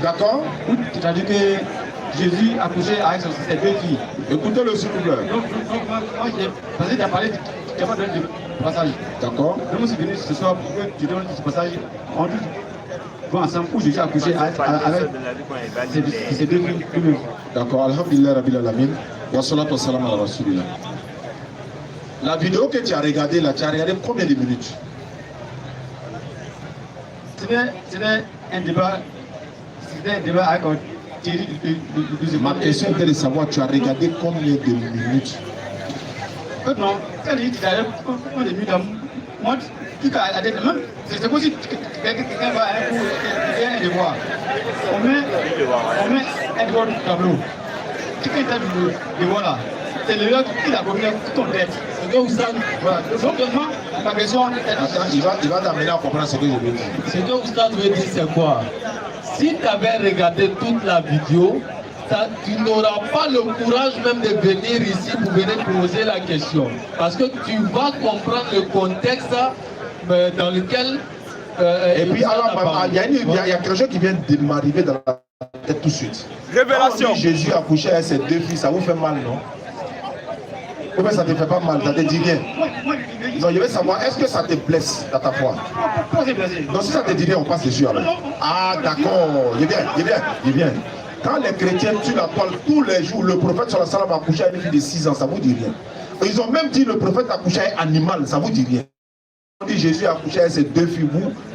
D'accord. Tu as dit que Jésus a couché avec ses deux filles. Écoutez-le s'il vous plaît. Parce que tu as parlé, tu as pas donné de passage. D'accord. Donc, je suis venu ce soir pour que tu donnes ce passage. On dit, bon, ensemble, où Jésus a couché avec ses deux filles. D'accord. Alhamdulillah, Rabbil Alamin. Wa salatu wa salam ala Rasulillah. La vidéo que tu as regardée là, tu as regardé combien de minutes? C'était un débat. C'était un débat avec Thierry de Ma question était de savoir, tu as regardé combien de minutes? Non, quand il dit que tu as combien de minutes, moi, c'est comme si quelqu'un va un devoir. On met un devoir du tableau. Quelqu'un tape le devoir là. C'est le gars qui a commis ton tête. C'est que Oustad. Voilà. Donc, la question. Il va t'amener à comprendre ce que je veux dire. Ce que Oustad veut dire, c'est quoi? Si tu avais regardé toute la vidéo, tu n'auras pas le courage même de venir ici pour venir poser la question. Parce que tu vas comprendre le contexte dans lequel... et puis, alors, il y a quelque chose qui vient de m'arriver dans la tête tout de suite. Révélation. Quand Jésus a couché avec ses deux filles, ça vous fait mal, non? Ou bien ça ne te fait pas mal, ça te dit rien? Non, je veux savoir, est-ce que ça te blesse dans ta foi? Donc si ça te dit rien, on passe dessus alors. Ah d'accord, il vient. Quand les chrétiens tuent la toile tous les jours, le prophète sallallahu alayhi wa sallam a couché avec une fille de 6 ans, ça vous dit rien. Ils ont même dit le prophète a couché avec un animal, ça vous dit rien. On dit Jésus a couché avec ses deux filles,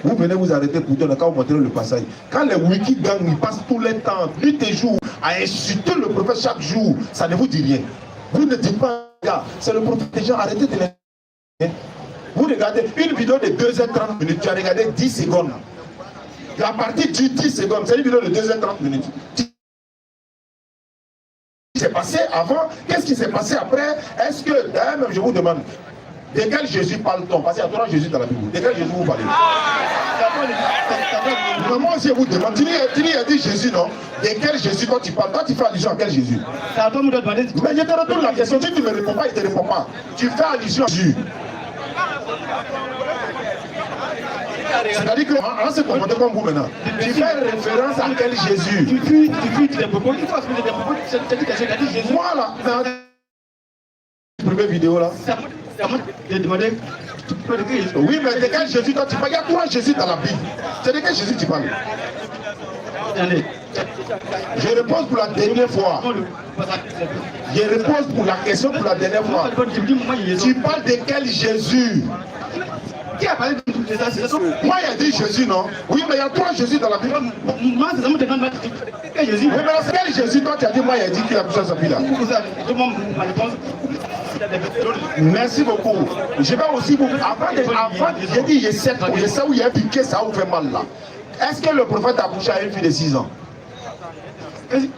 vous venez vous arrêter pour donner quand vous montrez le passage. Quand les wiki gangs, ils passent tout le temps, nuit et jour, à insulter le prophète chaque jour, ça ne vous dit rien. Vous ne dites pas, c'est le prophète, les gens, arrêtez de les... Vous regardez une vidéo de 2h30 minutes, tu as regardé 10 secondes. La partie dure 10 secondes, c'est une vidéo de 2h30 minutes. Qu'est-ce qui s'est passé avant? Qu'est-ce qui s'est passé après? Est-ce que, d'ailleurs même je vous demande, de quel Jésus parle-t-on? Parce qu'il y a trois Jésus dans la Bible. De quel Jésus vous parlez? Moi aussi je vous demande, Tini a dit Jésus, non? De quel Jésus quand tu parles? Toi tu fais allusion à quel Jésus? C'est à toi de me demander. Mais je te retourne la question, si tu ne me réponds pas, il ne te répond pas. Tu fais allusion à Jésus. C'est-à-dire qu'on se comporte comme vous maintenant. Tu fais référence à quel Jésus? Tu fuis des propos. Il faut expliquer des propos. C'est-à-dire que j'ai dit Jésus. Voilà. Première vidéo là. C'est à moi de demander. Oui, mais de quel Jésus toi tu parles? Il y a 3 Jésus dans la Bible. C'est de quel Jésus tu parles? Je réponds pour la dernière fois. Je réponds pour la question pour la dernière fois. Tu parles de quel Jésus? Qui a parlé de ça? Moi, il a dit Jésus, non? Oui, mais il y a 3 Jésus dans la Bible. Moi, c'est ça me demande quel Jésus? Oui, mais quel Jésus toi tu as dit? Moi, il a dit qu'il a poussé sa fille là. Merci beaucoup. Je vais aussi vous. Avant, j'ai dit, je sais où il y a piqué, ça vous fait mal là. Est-ce que le prophète a couché à une fille de 6 ans? Il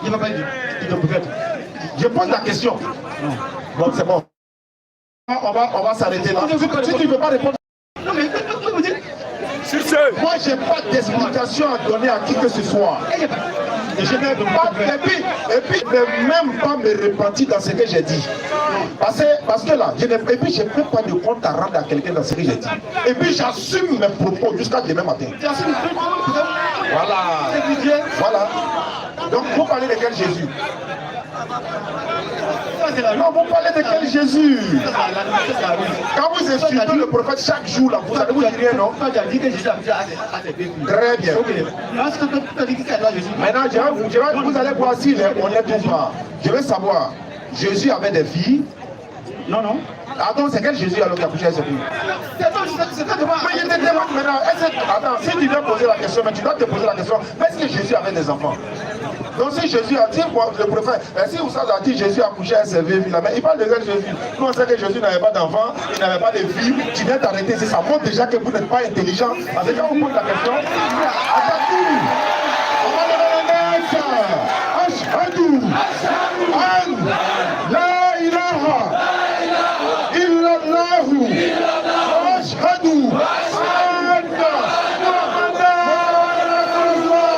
va pas dire le prophète. Je pose la question. Bon, c'est bon. On va s'arrêter là. Si tu ne veux pas répondre. Non, mais vous dites. Moi, je n'ai pas d'explication à donner à qui que ce soit. Je n'ai pas. Et puis, je n'ai même pas me repentir dans ce que j'ai dit. Parce que là, et puis je ne peux pas de compte à rendre à quelqu'un dans ce que j'ai dit. Et puis j'assume mes propos jusqu'à demain matin. Voilà. Voilà. Donc vous parlez de quel Jésus? Non, vous parlez de quel Jésus? Quand vous insultez le prophète chaque jour, là, vous allez vous dire rien, non? Très bien. Maintenant, vous allez voir s'il est honnête ou pas. Je veux savoir, Jésus avait des filles? Non, non. Attends, c'est quel Jésus alors qui a couché avec ses filles? Mais je te demande maintenant, attends, si tu viens poser la question, mais tu dois te poser la question, mais est-ce que Jésus avait des enfants? Donc si Jésus a dit, le prophète, si vous savez, a dit Jésus a couché avec ses filles là, mais il parle de quel Jésus? Nous on sait que Jésus n'avait pas d'enfants, il n'avait pas de filles, tu viens t'arrêter, ça montre déjà que vous n'êtes pas intelligent. Parce que quand vous posez la question, attends-vous. On va donner la Ashhadu an la ilaha illallahu ashhadu anna Muhammadan rasulullah.